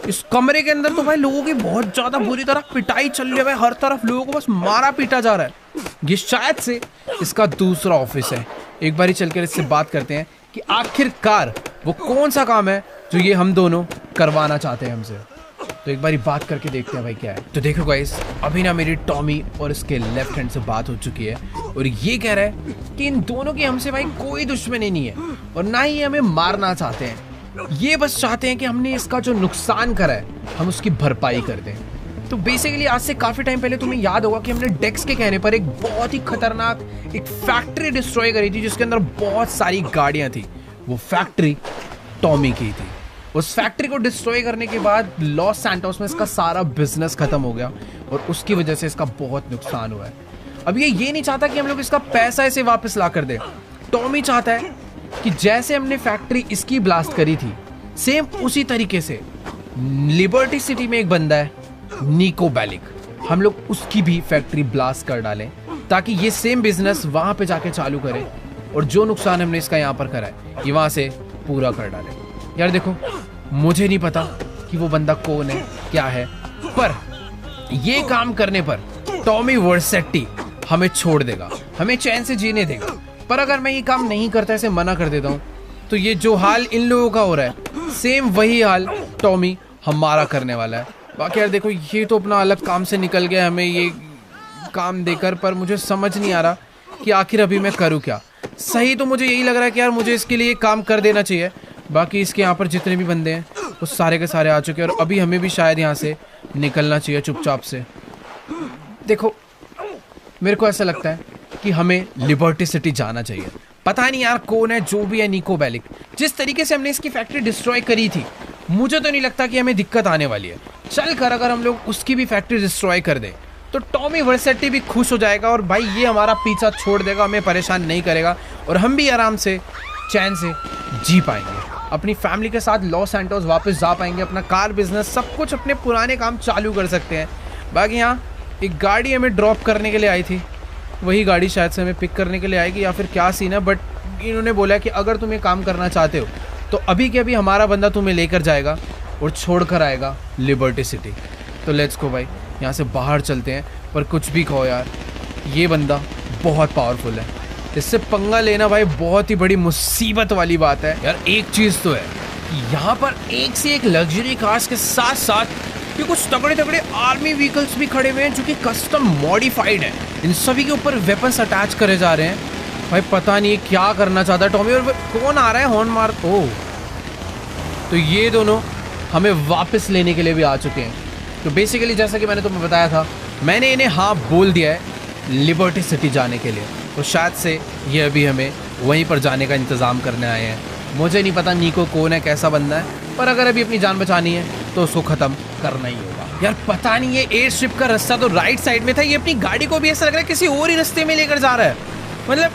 इस कमरे के अंदर तो भाई लोगों की बहुत ज्यादा बुरी तरह पिटाई चल रही है भाई। हर तरफ लोगों को बस मारा पीटा जा रहा है। ये शायद से इसका दूसरा ऑफिस है। एक बार ही चलकर इससे बात करते हैं कि आखिरकार वो कौन सा काम है जो ये हम दोनों करवाना चाहते हैं हमसे। तो एक बार ही बात करके देखते हैं भाई क्या है। तो देखो गाइस, अभी ना मेरी टॉमी और इसके लेफ्ट हैंड से बात हो चुकी है और ये कह रहा है कि इन दोनों की हमसे भाई कोई दुश्मनी नहीं है और ना ही हमें मारना चाहते हैं। ये बस चाहते हैं कि हमने इसका जो नुकसान करा है हम उसकी भरपाई कर दें। तो बेसिकली आज से काफी टाइम पहले तुम्हें याद होगा कि हमने डेक्स के कहने पर एक बहुत ही खतरनाक एक फैक्ट्री डिस्ट्रॉय करी थी जिसके अंदर बहुत सारी गाड़ियां थी। वो फैक्ट्री टॉमी की थी। उस फैक्ट्री को डिस्ट्रॉय करने के बाद लॉस सैंटोस में इसका सारा बिजनेस खत्म हो गया और उसकी वजह से इसका बहुत नुकसान हुआ है। अब ये नहीं चाहता कि हम लोग इसका पैसा इसे वापस ला कर दे। टॉमी चाहता है कि जैसे हमने फैक्ट्री इसकी ब्लास्ट करी थी सेम उसी तरीके से लिबर्टी सिटी में एक बंदा है निको बेलिक, हम लोग उसकी भी फैक्ट्री ब्लास्ट कर डालें ताकि ये सेम बिजनेस वहां पे जाके चालू करे और जो नुकसान हमने इसका यहाँ पर करा है ये वहां से पूरा कर डाले। यार देखो, मुझे नहीं पता कि वो बंदा कौन है क्या है, पर ये काम करने पर टॉमी वर्सेट्टी हमें छोड़ देगा, हमें चैन से जीने देगा। पर अगर मैं ये काम नहीं करता, इसे मना कर देता हूँ, तो ये जो हाल इन लोगों का हो रहा है सेम वही हाल टॉमी हमारा करने वाला है। बाकी यार देखो, ये तो अपना अलग काम से निकल गया हमें ये काम देकर, पर मुझे समझ नहीं आ रहा कि आखिर अभी मैं करूँ क्या। सही तो मुझे यही लग रहा है कि यार मुझे इसके लिए काम कर देना चाहिए। बाकी इसके यहाँ पर जितने भी बंदे हैं वो सारे के सारे आ चुके हैं और अभी हमें भी शायद यहाँ से निकलना चाहिए चुपचाप से। देखो, मेरे को ऐसा लगता है कि हमें लिबर्टी सिटी जाना चाहिए। पता नहीं यार कौन है, जो भी है निको बेलिक, जिस तरीके से हमने इसकी फैक्ट्री डिस्ट्रॉय करी थी मुझे तो नहीं लगता कि हमें दिक्कत आने वाली है। चल कर अगर हम लोग उसकी भी फैक्ट्री डिस्ट्रॉय कर दें तो टॉमी वर्सेट्टी भी खुश हो जाएगा और भाई ये हमारा पीछा छोड़ देगा, हमें परेशान नहीं करेगा और हम भी आराम से चैन से जी पाएंगे, अपनी फैमिली के साथ लॉस सैंटोस वापस जा पाएंगे, अपना कार बिजनेस सब कुछ अपने पुराने काम चालू कर सकते हैं। बाकी यहाँ एक गाड़ी हमें ड्रॉप करने के लिए आई थी, वही गाड़ी शायद से हमें पिक करने के लिए आएगी या फिर क्या सीन है। बट इन्होंने बोला कि अगर तुम ये काम करना चाहते हो तो अभी के अभी हमारा बंदा तुम्हें लेकर जाएगा और छोड़ कर आएगा लिबर्टी सिटी। तो लेट्स गो भाई, यहाँ से बाहर चलते हैं। पर कुछ भी कहो यार, ये बंदा बहुत पावरफुल है, इससे पंगा लेना भाई बहुत ही बड़ी मुसीबत वाली बात है। यार एक चीज़ तो है, यहाँ पर एक से एक लग्जरी कार्स के साथ साथ ये कुछ तगड़े तगड़े आर्मी व्हीकल्स भी खड़े हुए हैं जो कि कस्टम मॉडिफाइड है। इन सभी के ऊपर वेपन्स अटैच करे जा रहे हैं। भाई पता नहीं क्या करना चाहता है टॉमी। और कौन आ रहा है हॉर्न मार? ओ, तो ये दोनों हमें वापस लेने के लिए भी आ चुके हैं। तो बेसिकली जैसा कि मैंने तुम्हें बताया था, मैंने इन्हें हाँ बोल दिया है लिबर्टी सिटी जाने के लिए। तो शायद से ये अभी हमें वहीं पर जाने का इंतज़ाम करने आए हैं। मुझे नहीं पता निको कौन है, कैसा बंदा है, पर अगर अभी अपनी जान बचानी है तो उसको ख़त्म करना ही होगा। यार पता नहीं, ये एयर स्ट्रिप का रास्ता तो राइट साइड में था, ये अपनी गाड़ी को भी ऐसा लग रहा है किसी और ही रास्ते में लेकर जा रहा है। मतलब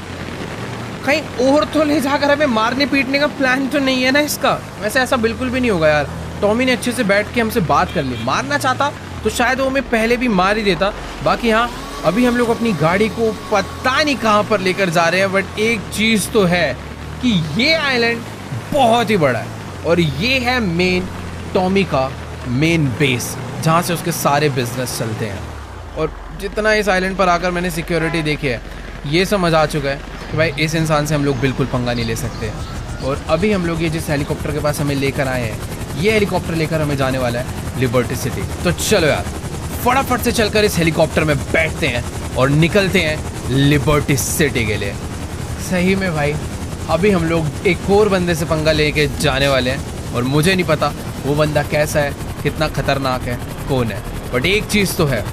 कहीं और तो ले जाकर हमें मारने पीटने का प्लान तो नहीं है ना इसका। वैसे ऐसा बिल्कुल भी नहीं होगा यार। टॉमी ने अच्छे से बैठ के हमसे बात कर ली। मारना चाहता तो शायद वो हमें पहले भी मार ही देता। बाकी हाँ, अभी हम लोग अपनी गाड़ी को पता नहीं कहाँ पर लेकर जा रहे हैं। बट एक चीज़ तो है कि ये आइलैंड बहुत ही बड़ा है और ये है मेन टॉमी का मेन बेस, जहाँ से उसके सारे बिजनेस चलते हैं। और जितना इस आइलैंड पर आकर मैंने सिक्योरिटी देखी है, ये समझ आ चुका है कि भाई इस इंसान से हम लोग बिल्कुल पंगा नहीं ले सकते। और अभी हम लोग ये जिस हेलीकॉप्टर के पास हमें लेकर आए हैं, ये हेलीकॉप्टर लेकर हमें जाने वाला है लिबर्टी सिटी। तो चलो यार, फटाफट से चलकर इस हेलीकॉप्टर में बैठते हैं और निकलते हैं लिबर्टी सिटी के लिए। सही में भाई, अभी हम लोग एक और बंदे से पंगा लेके जाने वाले हैं और मुझे नहीं पता वो बंदा कैसा है, कितना खतरनाक है, कौन है। बट एक चीज़ तो है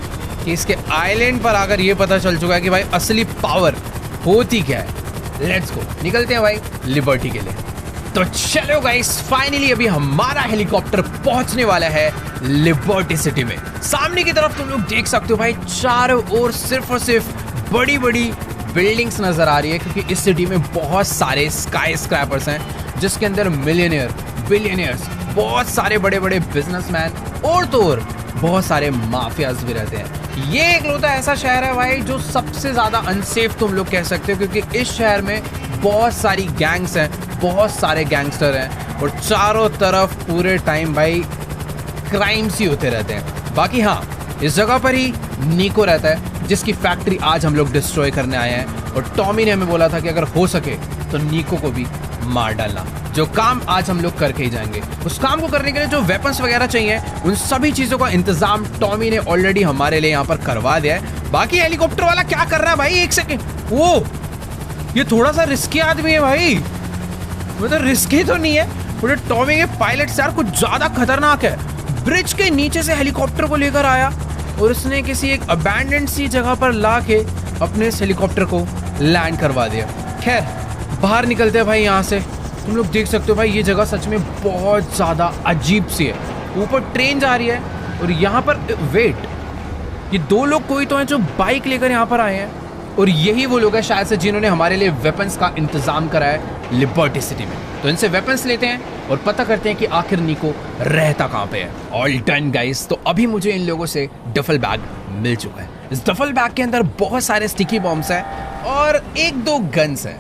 कि इसके आइलैंड पर आकर ये पता चल चुका है कि भाई असली पावर होती क्या है। लेट्स गो, निकलते हैं भाई लिबर्टी के लिए। तो चलो गाइस, फाइनली अभी हमारा हेलीकॉप्टर पहुंचने वाला है लिबर्टी सिटी में। सामने की तरफ तुम लोग देख सकते हो भाई, चारों ओर सिर्फ और सिर्फ बड़ी बड़ी बिल्डिंग्स नजर आ रही है, क्योंकि इस सिटी में बहुत सारे स्काई स्क्रैपर्स हैं जिसके अंदर मिलियनियर, बिलियनियर्स, बहुत सारे बड़े बड़े बिजनेसमैन और तो और बहुत सारे माफियाज भी रहते हैं। ये एक लौता ऐसा शहर है भाई जो सबसे ज़्यादा अनसेफ तुम लोग कह सकते हो, क्योंकि इस शहर में बहुत सारी गैंग्स हैं, बहुत सारे गैंगस्टर हैं और चारों तरफ पूरे टाइम भाई क्राइम्स ही होते रहते हैं। बाकी हाँ, इस जगह पर ही नीको रहता है, जिसकी फैक्ट्री आज हम लोग डिस्ट्रॉय करने आए हैं। और टॉमी ने हमें बोला था कि अगर हो सके तो नीको को भी मार डालना, जो काम आज हम लोग करके ही जाएंगे। उस काम को करने के लिए जो वेपन्स वगैरह चाहिए, उन सभी चीज़ों का इंतजाम टॉमी ने ऑलरेडी हमारे लिए यहाँ पर करवा दिया है। बाकी हेलीकॉप्टर वाला क्या कर रहा है भाई, एक सेकेंड, वो ये थोड़ा सा रिस्की आदमी है भाई, मतलब रिस्की तो नहीं है, पूरे टॉमी के पायलट यार कुछ ज़्यादा खतरनाक है। ब्रिज के नीचे से हेलीकॉप्टर को लेकर आया और उसने किसी एक अबैंडन्ड सी जगह पर ला के अपने इस हेलीकॉप्टर को लैंड करवा दिया। खैर बाहर निकलते हैं भाई यहाँ से। तुम लोग देख सकते हो भाई ये जगह सच में बहुत ज़्यादा अजीब सी है। ऊपर ट्रेन जा रही है और यहाँ पर वेट, ये दो लोग कोई तो हैं जो बाइक लेकर यहाँ पर आए हैं और यही वो लोग हैं शायद से जिन्होंने हमारे लिए वेपन्स का इंतजाम करा है लिबर्टी सिटी में। तो इनसे वेपन्स लेते हैं और पता करते हैं कि आखिर नीको रहता कहाँ पे है। ऑल डन गाइस, तो अभी मुझे इन लोगों से डफल बैग मिल चुका है। इस डफल बैग के अंदर बहुत सारे स्टिकी बॉम्ब्स हैं और एक दो गन्स हैं।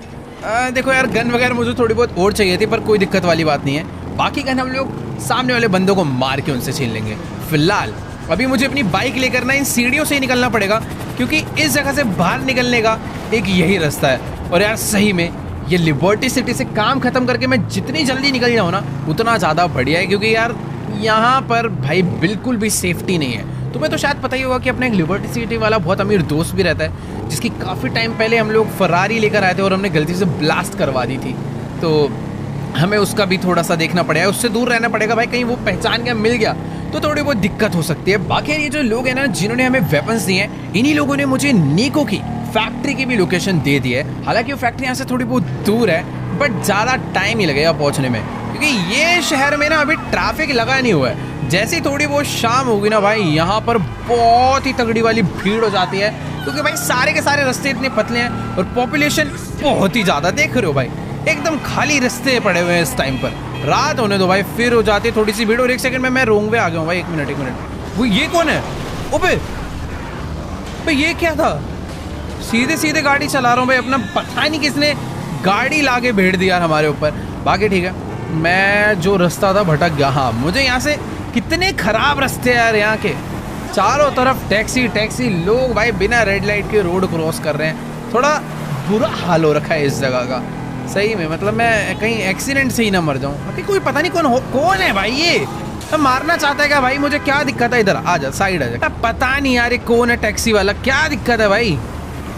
देखो यार, गन वगैरह मुझे थोड़ी बहुत और चाहिए थी, पर कोई दिक्कत वाली बात नहीं है। बाकी गन हम लोग सामने वाले बंदों को मार के उनसे छीन लेंगे। फिलहाल अभी मुझे अपनी बाइक लेकर ना इन सीढ़ियों से ही निकलना पड़ेगा, क्योंकि इस जगह से बाहर निकलने का एक यही रास्ता है। और यार सही में ये लिबर्टी सिटी से काम खत्म करके मैं जितनी जल्दी निकल जाऊँ ना उतना ज़्यादा बढ़िया है, क्योंकि यार यहाँ पर भाई बिल्कुल भी सेफ्टी नहीं है। तुम्हें तो शायद पता ही होगा कि अपना एक लिबर्टी सिटी वाला बहुत अमीर दोस्त भी रहता है, जिसकी काफ़ी टाइम पहले हम लोग फरारी लेकर आए थे और हमने गलती से ब्लास्ट करवा दी थी। तो हमें उसका भी थोड़ा सा देखना पड़ेगा, उससे दूर रहना पड़ेगा भाई, कहीं वो पहचान गया मिल गया तो थोड़ी बहुत दिक्कत हो सकती है। बाकी ये जो लोग हैं ना जिन्होंने हमें वेपन्स दिए हैं, इन्हीं लोगों ने मुझे नीको की फैक्ट्री की भी लोकेशन दे दी है। हालांकि वो फैक्ट्री यहाँ से थोड़ी बहुत दूर है, बट ज़्यादा टाइम ही लगेगा पहुँचने में, क्योंकि ये शहर में ना अभी ट्रैफिक लगा नहीं हुआ है। जैसे ही थोड़ी बहुत शाम होगी ना भाई, यहाँ पर बहुत ही तगड़ी वाली भीड़ हो जाती है, क्योंकि भाई सारे के सारे रास्ते इतने पतले हैं और पॉपुलेशन बहुत ही ज़्यादा। देख रहे हो भाई, एकदम खाली रास्ते पड़े हुए हैं इस टाइम पर। रात होने दो भाई, फिर हो जाती है थोड़ी सी भीड़। और एक सेकंड में मैं रोंग वे आ गया हूँ भाई, एक मिनट वो ये कौन है? ओबे भाई ये क्या था? सीधे सीधे गाड़ी चला रहा हूँ भाई अपना, पता नहीं किसने गाड़ी लाके भेड़ दिया हमारे ऊपर। बाकी ठीक है, मैं जो रास्ता था भटक गया। हाँ, मुझे यहाँ से कितने खराब रास्ते यार, यहाँ के चारों तरफ टैक्सी टैक्सी, लोग भाई बिना रेड लाइट के रोड क्रॉस कर रहे हैं। थोड़ा बुरा हाल हो रखा है इस जगह का सही में, मतलब मैं कहीं एक्सीडेंट से ही ना मर जाऊँ। बाकी कोई पता नहीं कौन है भाई, ये मारना चाहता है क्या भाई? मुझे क्या दिक्कत है? इधर आ जा, साइड आ जा। पता नहीं यार ये कौन है टैक्सी वाला, क्या दिक्कत है भाई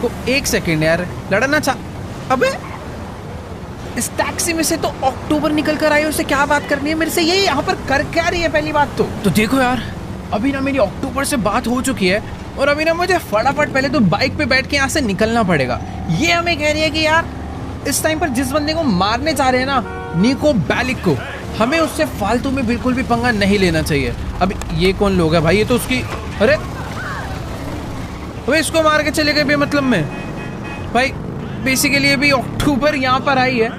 को? एक सेकेंड यार, लड़ना अबे इस टैक्सी में से तो अक्टूबर निकल कर आई, उससे क्या बात करनी है मेरे से? ये यहाँ पर कर क्या रही है पहली बात तो देखो यार, अभी ना मेरी अक्टूबर से बात हो चुकी है और अभी ना मुझे फटाफट पहले तो बाइक पे बैठ के यहाँ से निकलना पड़ेगा। ये हमें कह रही है कि यार इस टाइम पर जिस बंदे को मारने चाह रहे हैं ना, नीको बेलिक को, हमें उससे फालतू में बिल्कुल भी पंगा नहीं लेना चाहिए। अब ये कौन लोग है भाई? ये तो उसकी, अरे इसको मार के चले गए बेमतलब में भाई। बेसिकली अभी अक्टूबर यहाँ पर आई है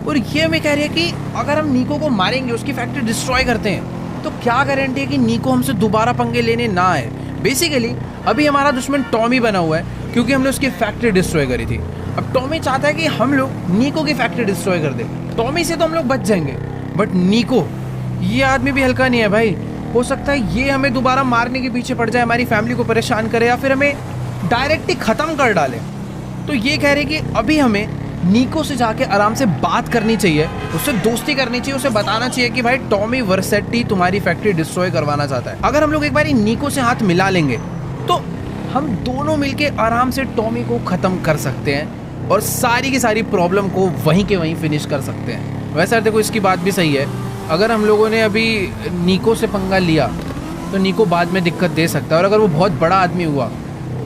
और ये हमें कह रही है कि अगर हम नीको को मारेंगे, उसकी फैक्ट्री डिस्ट्रॉय करते हैं, तो क्या गारंटी है कि नीको हमसे दोबारा पंगे लेने ना आए। बेसिकली अभी हमारा दुश्मन टॉमी बना हुआ है, क्योंकि हमने उसकी फैक्ट्री डिस्ट्रॉय करी थी। अब टॉमी चाहता है कि हम लोग नीको की फैक्ट्री डिस्ट्रॉय कर दें। टॉमी से तो हम लोग बच जाएंगे, बट नीको, ये आदमी भी हल्का नहीं है भाई। हो सकता है ये हमें दोबारा मारने के पीछे पड़ जाए, हमारी फैमिली को परेशान करे या फिर हमें डायरेक्ट ही ख़त्म कर डाले। तो ये कह रहे कि अभी हमें नीको से जाके आराम से बात करनी चाहिए, उससे दोस्ती करनी चाहिए, उसे बताना चाहिए कि भाई टॉमी वर्सेटी तुम्हारी फैक्ट्री डिस्ट्रॉय करवाना चाहता है। अगर हम लोग एक बार नीको से हाथ मिला लेंगे तो हम दोनों मिलके आराम से टॉमी को ख़त्म कर सकते हैं और सारी की सारी प्रॉब्लम को वहीं के वहीं फिनिश कर सकते हैं। वैसे देखो इसकी बात भी सही है, अगर हम लोगों ने अभी नीको से पंगा लिया तो नीको बाद में दिक्कत दे सकता है, और अगर वो बहुत बड़ा आदमी हुआ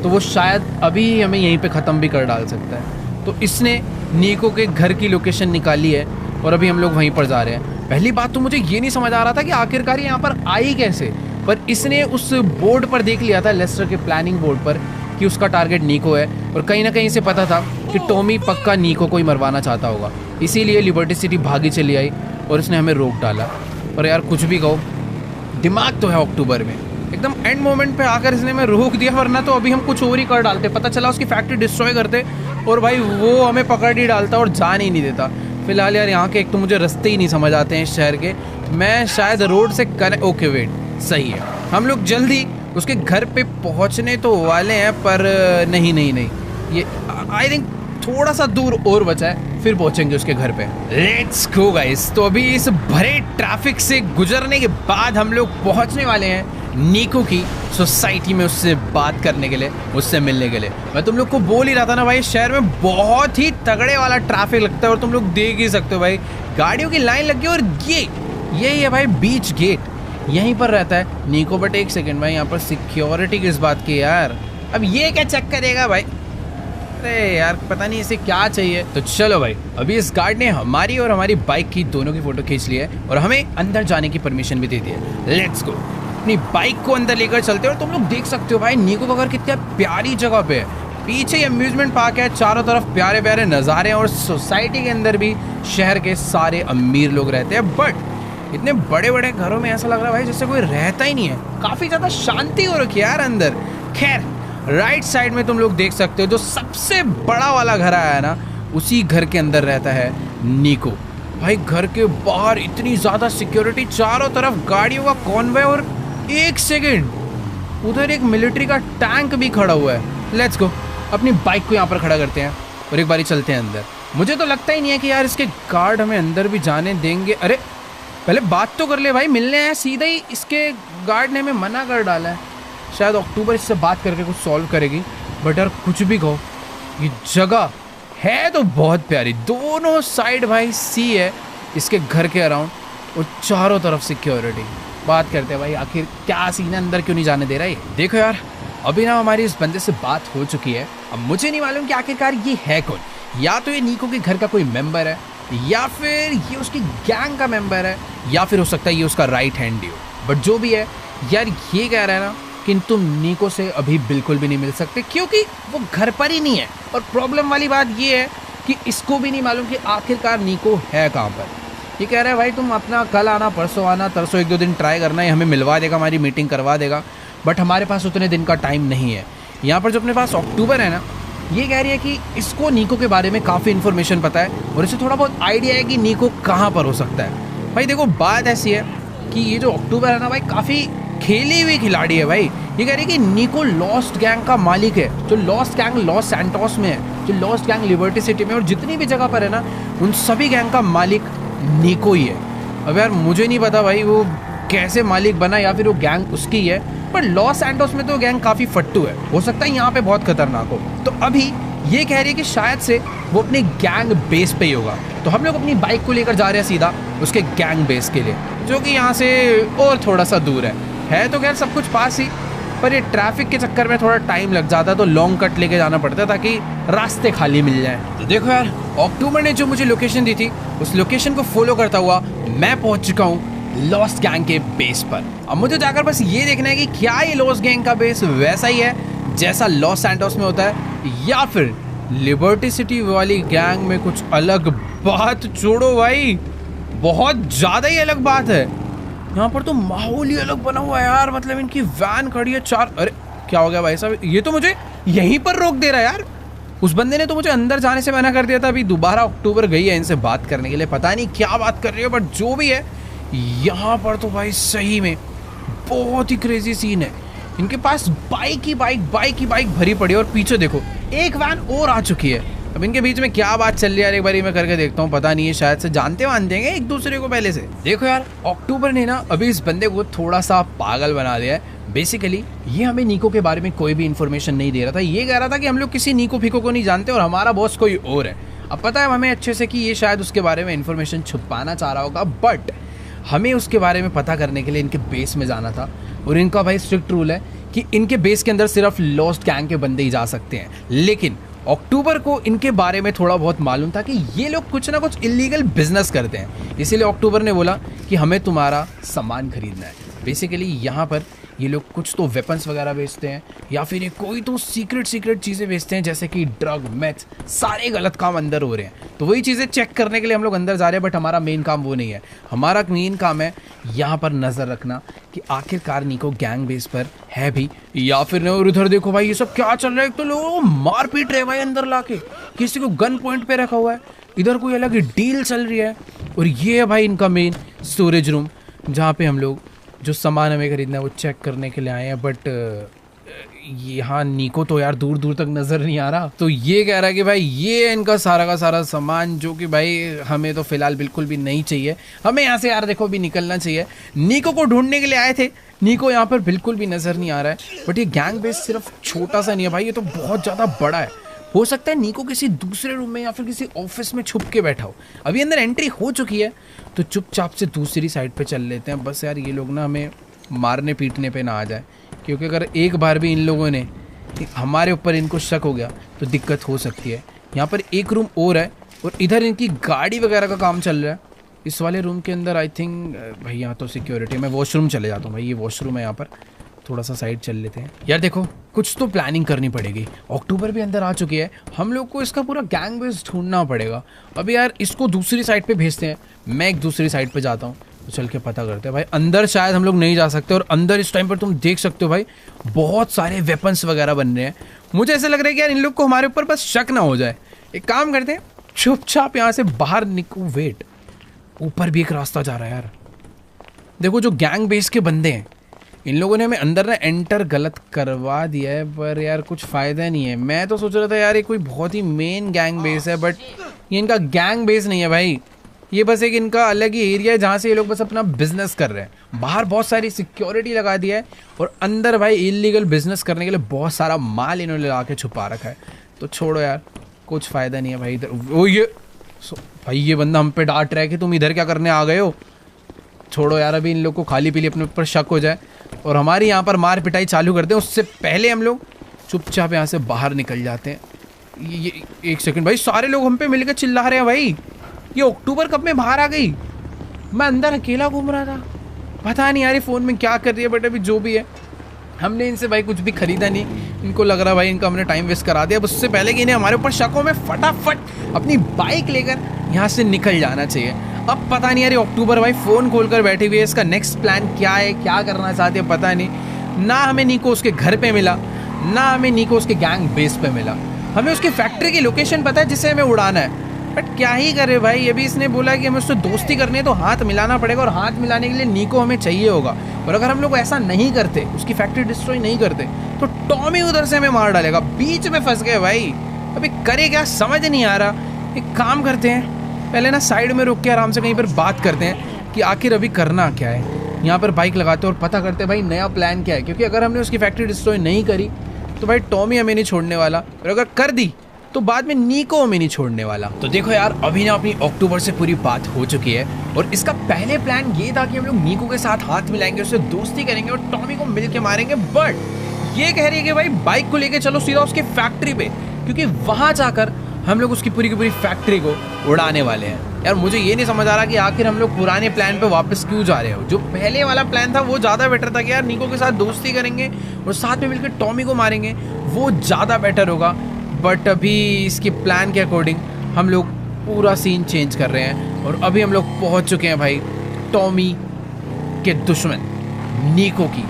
तो वो शायद अभी ही हमें यहीं पे ख़त्म भी कर डाल सकता है। तो इसने नीको के घर की लोकेशन निकाली है और अभी हम लोग वहीं पर जा रहे हैं। पहली बात तो मुझे ये नहीं समझ आ रहा था कि आखिरकार यहाँ पर आई कैसे, पर इसने उस बोर्ड पर देख लिया था, लेस्टर के प्लानिंग बोर्ड पर, कि उसका टारगेट नीको है और कहीं ना कहीं से पता था कि टॉमी पक्का नीको को ही मरवाना चाहता होगा। इसीलिए लिबर्टी सिटी भागी चली आई और इसने हमें रोक डाला। पर यार कुछ भी कहो, दिमाग तो है अक्टूबर में, एकदम एंड मोमेंट पे आकर इसने हमें रोक दिया, वरना तो अभी हम कुछ और ही कर डालते। पता चला उसकी फैक्ट्री डिस्ट्रॉय करते और भाई वो हमें पकड़ ही डालता और जान ही नहीं देता। फिलहाल यार यहाँ के एक तो मुझे रास्ते ही नहीं समझ आते हैं इस शहर के। मैं शायद रोड से ओके वेट, सही है, हम लोग जल्दी उसके घर पे पहुँचने तो वाले हैं, पर नहीं नहीं नहीं, ये आई थिंक थोड़ा सा दूर और बचा है, फिर पहुंचेंगे उसके घर पे। Let's go guys. तो अभी इस भरे ट्रैफिक से गुजरने के बाद हम लोग पहुंचने वाले हैं नीको की सोसाइटी में, उससे बात करने के लिए, उससे मिलने के लिए। मैं तुम लोग को बोल ही रहा था ना भाई, शहर में बहुत ही तगड़े वाला ट्रैफिक लगता है और तुम लोग देख ही सकते हो भाई, गाड़ियों की लाइन लगी है। और यही है भाई बीच गेट, यहीं पर रहता है नीको। बट एक सेकेंड भाई, यहाँ पर सिक्योरिटी किस बात की यार? अब ये क्या चेक करेगा भाई? अरे यार पता नहीं इसे क्या चाहिए। तो चलो भाई, अभी इस गार्ड ने हमारी और हमारी बाइक की दोनों की फोटो खींच ली है और हमें अंदर जाने की परमिशन भी दे दी है। लेट्स गो, अपनी बाइक को अंदर लेकर चलते हैं। और तुम लोग देख सकते हो भाई नीको का घर कितना प्यारी जगह पे है। पीछे अम्यूजमेंट पार्क है, चारों तरफ प्यारे प्यारे नज़ारे हैं और सोसाइटी के अंदर भी शहर के सारे अमीर लोग रहते हैं। बट इतने बड़े बड़े घरों में ऐसा लग रहा है भाई जैसे कोई रहता ही नहीं है, काफ़ी ज़्यादा शांति हो रखी है यार अंदर। खैर, राइट साइड में तुम लोग देख सकते हो जो सबसे बड़ा वाला घर आया है ना, उसी घर के अंदर रहता है नीको। भाई घर के बाहर इतनी ज़्यादा सिक्योरिटी, चारों तरफ गाड़ियों का कॉन्वॉय, और एक सेकेंड उधर एक मिलिट्री का टैंक भी खड़ा हुआ है। लेट्स गो, अपनी बाइक को यहाँ पर खड़ा करते हैं और एक बारी चलते हैं अंदर। मुझे तो लगता ही नहीं है कि यार इसके गार्ड हमें अंदर भी जाने देंगे। अरे पहले बात तो कर ले भाई, मिलने हैं, सीधा ही इसके गार्ड ने हमें मना कर डाला है। शायद अक्टूबर इससे बात करके कुछ सॉल्व करेगी। बट यार कुछ भी कहो, ये जगह है तो बहुत प्यारी। दोनों साइड भाई सी है इसके घर के अराउंड और चारों तरफ सिक्योरिटी। बात करते हैं भाई, आखिर क्या सीन है, अंदर क्यों नहीं जाने दे रहा है? देखो यार, अभी ना हमारी इस बंदे से बात हो चुकी है। अब मुझे नहीं मालूम कि आखिरकार ये है कौन। या तो ये नीको के घर का कोई मेंबर है, या फिर ये उसकी गैंग का मेंबर है, या फिर हो सकता है ये उसका राइट हैंड ही हो। बट जो भी है यार, ये कह रहा है ना कि तुम नीको से अभी बिल्कुल भी नहीं मिल सकते क्योंकि वो घर पर ही नहीं है। और प्रॉब्लम वाली बात ये है कि इसको भी नहीं मालूम कि आखिरकार नीको है कहाँ पर। ये कह रहा है भाई तुम अपना कल आना, परसों आना, तरसों 1-2 दिन ट्राई करना है, हमें मिलवा देगा, हमारी मीटिंग करवा देगा। बट हमारे पास उतने दिन का टाइम नहीं है। यहाँ पर जो अपने पास अक्टूबर है ना, ये कह रही है कि इसको नीको के बारे में काफ़ी इन्फॉर्मेशन पता है और इसे थोड़ा बहुत आइडिया है कि नीको कहाँ पर हो सकता है। भाई देखो बात ऐसी है कि ये जो अक्टूबर है ना भाई, काफ़ी खेली हुई खिलाड़ी है भाई। ये कह रही है कि नीको लॉस्ट गैंग का मालिक है, जो लॉस्ट गैंग लॉस सैंटोस में है, जो लॉस्ट गैंग लिबर्टी सिटी में, और जितनी भी जगह पर है ना, उन सभी गैंग का मालिक नीको ही है। अब यार मुझे नहीं पता भाई वो कैसे मालिक बना या फिर वो गैंग उसकी है, पर लॉस सैंटोस में तो गैंग काफ़ी फट्टू है, हो सकता है यहाँ पे बहुत खतरनाक हो। तो अभी ये कह रही है कि शायद से वो अपने गैंग बेस पे ही होगा। तो हम लोग अपनी बाइक को लेकर जा रहे हैं सीधा उसके गैंग बेस के लिए, जो कि यहाँ से और थोड़ा सा दूर है तो खैर सब कुछ पास ही, पर ये ट्रैफिक के चक्कर में थोड़ा टाइम लग जाता है, तो लॉन्ग कट लेके जाना पड़ता है ताकि रास्ते खाली मिल जाए। तो देखो यार, अक्टूबर ने जो मुझे लोकेशन दी थी, उस लोकेशन को फॉलो करता हुआ मैं पहुंच चुका हूँ लॉस्ट गैंग के बेस पर। अब मुझे जाकर बस ये देखना है कि क्या ये लॉस्ट गैंग का बेस वैसा ही है जैसा लॉस सैंटोस में होता है, या फिर लिबर्टी सिटी वाली गैंग में कुछ अलग बात। छोड़ो भाई, बहुत ज़्यादा ही अलग बात है। यहाँ पर तो माहौल ही अलग बना हुआ है यार, मतलब इनकी वैन खड़ी है 4। अरे क्या हो गया भाई साहब, ये तो मुझे यहीं पर रोक दे रहा है यार। उस बंदे ने तो मुझे अंदर जाने से मना कर दिया था, अभी दोबारा अक्टूबर गई है इनसे बात करने के लिए, पता नहीं क्या बात कर रही है। बट जो भी है, यहाँ पर तो भाई सही में बहुत ही क्रेजी सीन है। इनके पास बाइक ही बाइक भरी पड़ी है और पीछे देखो एक वैन और आ चुकी है। अब इनके बीच में क्या बात चल रही है यार, एक बारी मैं करके देखता हूँ, पता नहीं है, शायद से जानते हैं एक दूसरे को पहले से। देखो यार, अक्टूबर ने ना अभी इस बंदे को थोड़ा सा पागल बना दिया है। बेसिकली ये हमें नीको के बारे में कोई भी इन्फॉर्मेशन नहीं दे रहा था, ये कह रहा था कि हम लोग किसी नीको फीको को नहीं जानते और हमारा बॉस कोई और है। अब पता है हमें अच्छे से कि ये शायद उसके बारे में इन्फॉर्मेशन छुपाना चाह रहा होगा, बट हमें उसके बारे में पता करने के लिए इनके बेस में जाना था। और इनका भाई स्ट्रिक्ट रूल है कि इनके बेस के अंदर सिर्फ लॉस्ट गैंग के बंदे ही जा सकते हैं। लेकिन अक्टूबर को इनके बारे में थोड़ा बहुत मालूम था कि ये लोग कुछ ना कुछ इलीगल बिजनेस करते हैं, इसीलिए अक्टूबर ने बोला कि हमें तुम्हारा सामान खरीदना है। बेसिकली यहाँ पर ये लोग कुछ तो वेपन्स वगैरह बेचते हैं या फिर ये कोई तो सीक्रेट चीज़ें बेचते हैं, जैसे कि ड्रग, मैथ, सारे गलत काम अंदर हो रहे हैं। तो वही चीज़ें चेक करने के लिए हम लोग अंदर जा रहे हैं, बट हमारा मेन काम वो नहीं है। हमारा मेन काम है यहाँ पर नज़र रखना कि आखिरकार निको गैंग बेस पर है भी या फिर नहीं। और उधर देखो भाई ये सब क्या चल रहा है, तो लोग मार पीट रहे भाई अंदर लाके, किसी को गन पॉइंट पे रखा हुआ है, इधर कोई अलग ही डील चल रही है। और ये है भाई इनका मेन स्टोरेज रूम, जहाँ पे हम लोग जो सामान हमें खरीदना है वो चेक करने के लिए आए हैं। बट यहाँ निको तो यार दूर दूर तक नज़र नहीं आ रहा। तो ये कह रहा है कि भाई ये इनका सारा का सारा सामान, जो कि भाई हमें तो फिलहाल बिल्कुल भी नहीं चाहिए। हमें यहाँ से यार देखो भी निकलना चाहिए। निको को ढूंढने के लिए आए थे, निको यहाँ पर बिल्कुल भी नज़र नहीं आ रहा है। बट ये गैंग बेस सिर्फ छोटा सा नहीं है भाई, ये तो बहुत ज़्यादा बड़ा है। हो सकता है निको किसी दूसरे रूम में या फिर किसी ऑफिस में छुप के बैठा हो। अभी अंदर एंट्री हो चुकी है, तो चुपचाप से दूसरी साइड पे चल लेते हैं। बस यार ये लोग ना हमें मारने पीटने पे ना आ जाए, क्योंकि अगर एक बार भी इन लोगों ने हमारे ऊपर इनको शक हो गया तो दिक्कत हो सकती है। यहाँ पर एक रूम और है और इधर इनकी गाड़ी वगैरह का काम चल रहा है। इस वाले रूम के अंदर आई थिंक भाई यहाँ तो सिक्योरिटी, मैं वॉशरूम चले जाता हूँ भाई, ये वॉशरूम है यहाँ पर, थोड़ा सा साइड चल लेते हैं। यार देखो कुछ तो प्लानिंग करनी पड़ेगी। अक्टूबर भी अंदर आ चुकी है, हम लोग को इसका पूरा गैंग बेस ढूंढना पड़ेगा। अभी यार इसको दूसरी साइड पे भेजते हैं, मैं एक दूसरी साइड पे जाता हूँ, तो चल के पता करते हैं भाई। अंदर शायद हम लोग नहीं जा सकते, और अंदर इस टाइम पर तुम देख सकते हो भाई बहुत सारे वेपन्स वगैरह बन रहे हैं। मुझे ऐसा लग रहा है कि यार इन लोग को हमारे ऊपर बस शक ना हो जाए। एक काम करते हैं, चुपचाप यहाँ से बाहर निकलो। वेट, ऊपर भी एक रास्ता जा रहा है यार। देखो जो गैंग बेस के बंदे हैं, इन लोगों ने हमें अंदर ना एंटर गलत करवा दिया है, पर यार कुछ फ़ायदा नहीं है। मैं तो सोच रहा था यार ये कोई बहुत ही मेन गैंग बेस है, बट ये इनका गैंग बेस नहीं है भाई, ये बस एक इनका अलग ही एरिया है जहाँ से ये लोग बस अपना बिजनेस कर रहे हैं। बाहर बहुत सारी सिक्योरिटी लगा दिया है और अंदर भाई इलीगल बिजनेस करने के लिए बहुत सारा माल इन्होंने लगा के छुपा रखा है। तो छोड़ो यार, कुछ फ़ायदा नहीं है भाई। इधर वो ये भाई ये बंदा हम पे डांट रहा है कि तुम इधर क्या करने आ गए हो। छोड़ो यार, अभी इन लोग को खाली पीली अपने ऊपर शक हो जाए और हमारी यहाँ पर मार पिटाई चालू कर दें, उससे पहले हम लोग चुपचाप यहाँ से बाहर निकल जाते हैं। ये एक सेकंड भाई, सारे लोग हम पे मिलकर चिल्ला रहे हैं भाई। ये अक्टूबर कब में बाहर आ गई? मैं अंदर अकेला घूम रहा था, पता नहीं यार ये फ़ोन में क्या कर रही है। बट अभी जो भी है, हमने इनसे भाई कुछ भी खरीदा नहीं। इनको लग रहा भाई इनका हमने टाइम वेस्ट करा दिया। अब उससे पहले कि इन्हें हमारे ऊपर शक हो, में फटाफट अपनी बाइक लेकर यहाँ से निकल जाना चाहिए। अब पता नहीं यार ये अक्टूबर भाई फ़ोन खोल कर बैठी हुई है, इसका नेक्स्ट प्लान क्या है, क्या करना चाहती है पता नहीं। ना हमें निको उसके घर पे मिला, ना हमें निको उसके गैंग बेस पे मिला। हमें उसकी फैक्ट्री की लोकेशन पता है जिसे हमें उड़ाना है, बट क्या ही करे भाई। अभी इसने बोला कि हमें उससे दोस्ती करनी है तो हाथ मिलाना पड़ेगा, और हाथ मिलाने के लिए निको हमें चाहिए होगा। और अगर हम लोग ऐसा नहीं करते, उसकी फैक्ट्री डिस्ट्रॉय नहीं करते, तो टॉमी उधर से हमें मार डालेगा। बीच में फंस गए भाई, अभी करे क्या समझ नहीं आ रहा। एक काम करते हैं, पहले ना साइड में रुक के आराम से कहीं पर बात करते हैं कि आखिर अभी करना क्या है। यहाँ पर बाइक लगाते हैं और पता करते हैं भाई नया प्लान क्या है, क्योंकि अगर हमने उसकी फैक्ट्री डिस्ट्रॉय नहीं करी तो भाई टॉमी हमें नहीं छोड़ने वाला, और अगर कर दी तो बाद में निको हमें नहीं छोड़ने वाला। तो देखो यार, अभी ना अपनी अक्टूबर से पूरी बात हो चुकी है, और इसका पहले प्लान ये था कि हम लोग निको के साथ हाथ मिलाएंगे, उससे दोस्ती करेंगे और टॉमी को मिल के मारेंगे। बट ये कह रही है कि भाई बाइक को लेके चलो सीधा उसकी फैक्ट्री पे, क्योंकि वहां जाकर हम लोग उसकी पूरी की पूरी फैक्ट्री को उड़ाने वाले हैं। यार मुझे ये नहीं समझ आ रहा कि आखिर हम लोग पुराने प्लान पे वापस क्यों जा रहे हो। जो पहले वाला प्लान था वो ज़्यादा बेटर था कि यार निको के साथ दोस्ती करेंगे और साथ में मिलकर टॉमी को मारेंगे, वो ज़्यादा बेटर होगा। बट अभी इसके प्लान के अकॉर्डिंग हम लोग पूरा सीन चेंज कर रहे हैं, और अभी हम लोग पहुंच चुके हैं भाई टॉमी के दुश्मन निको की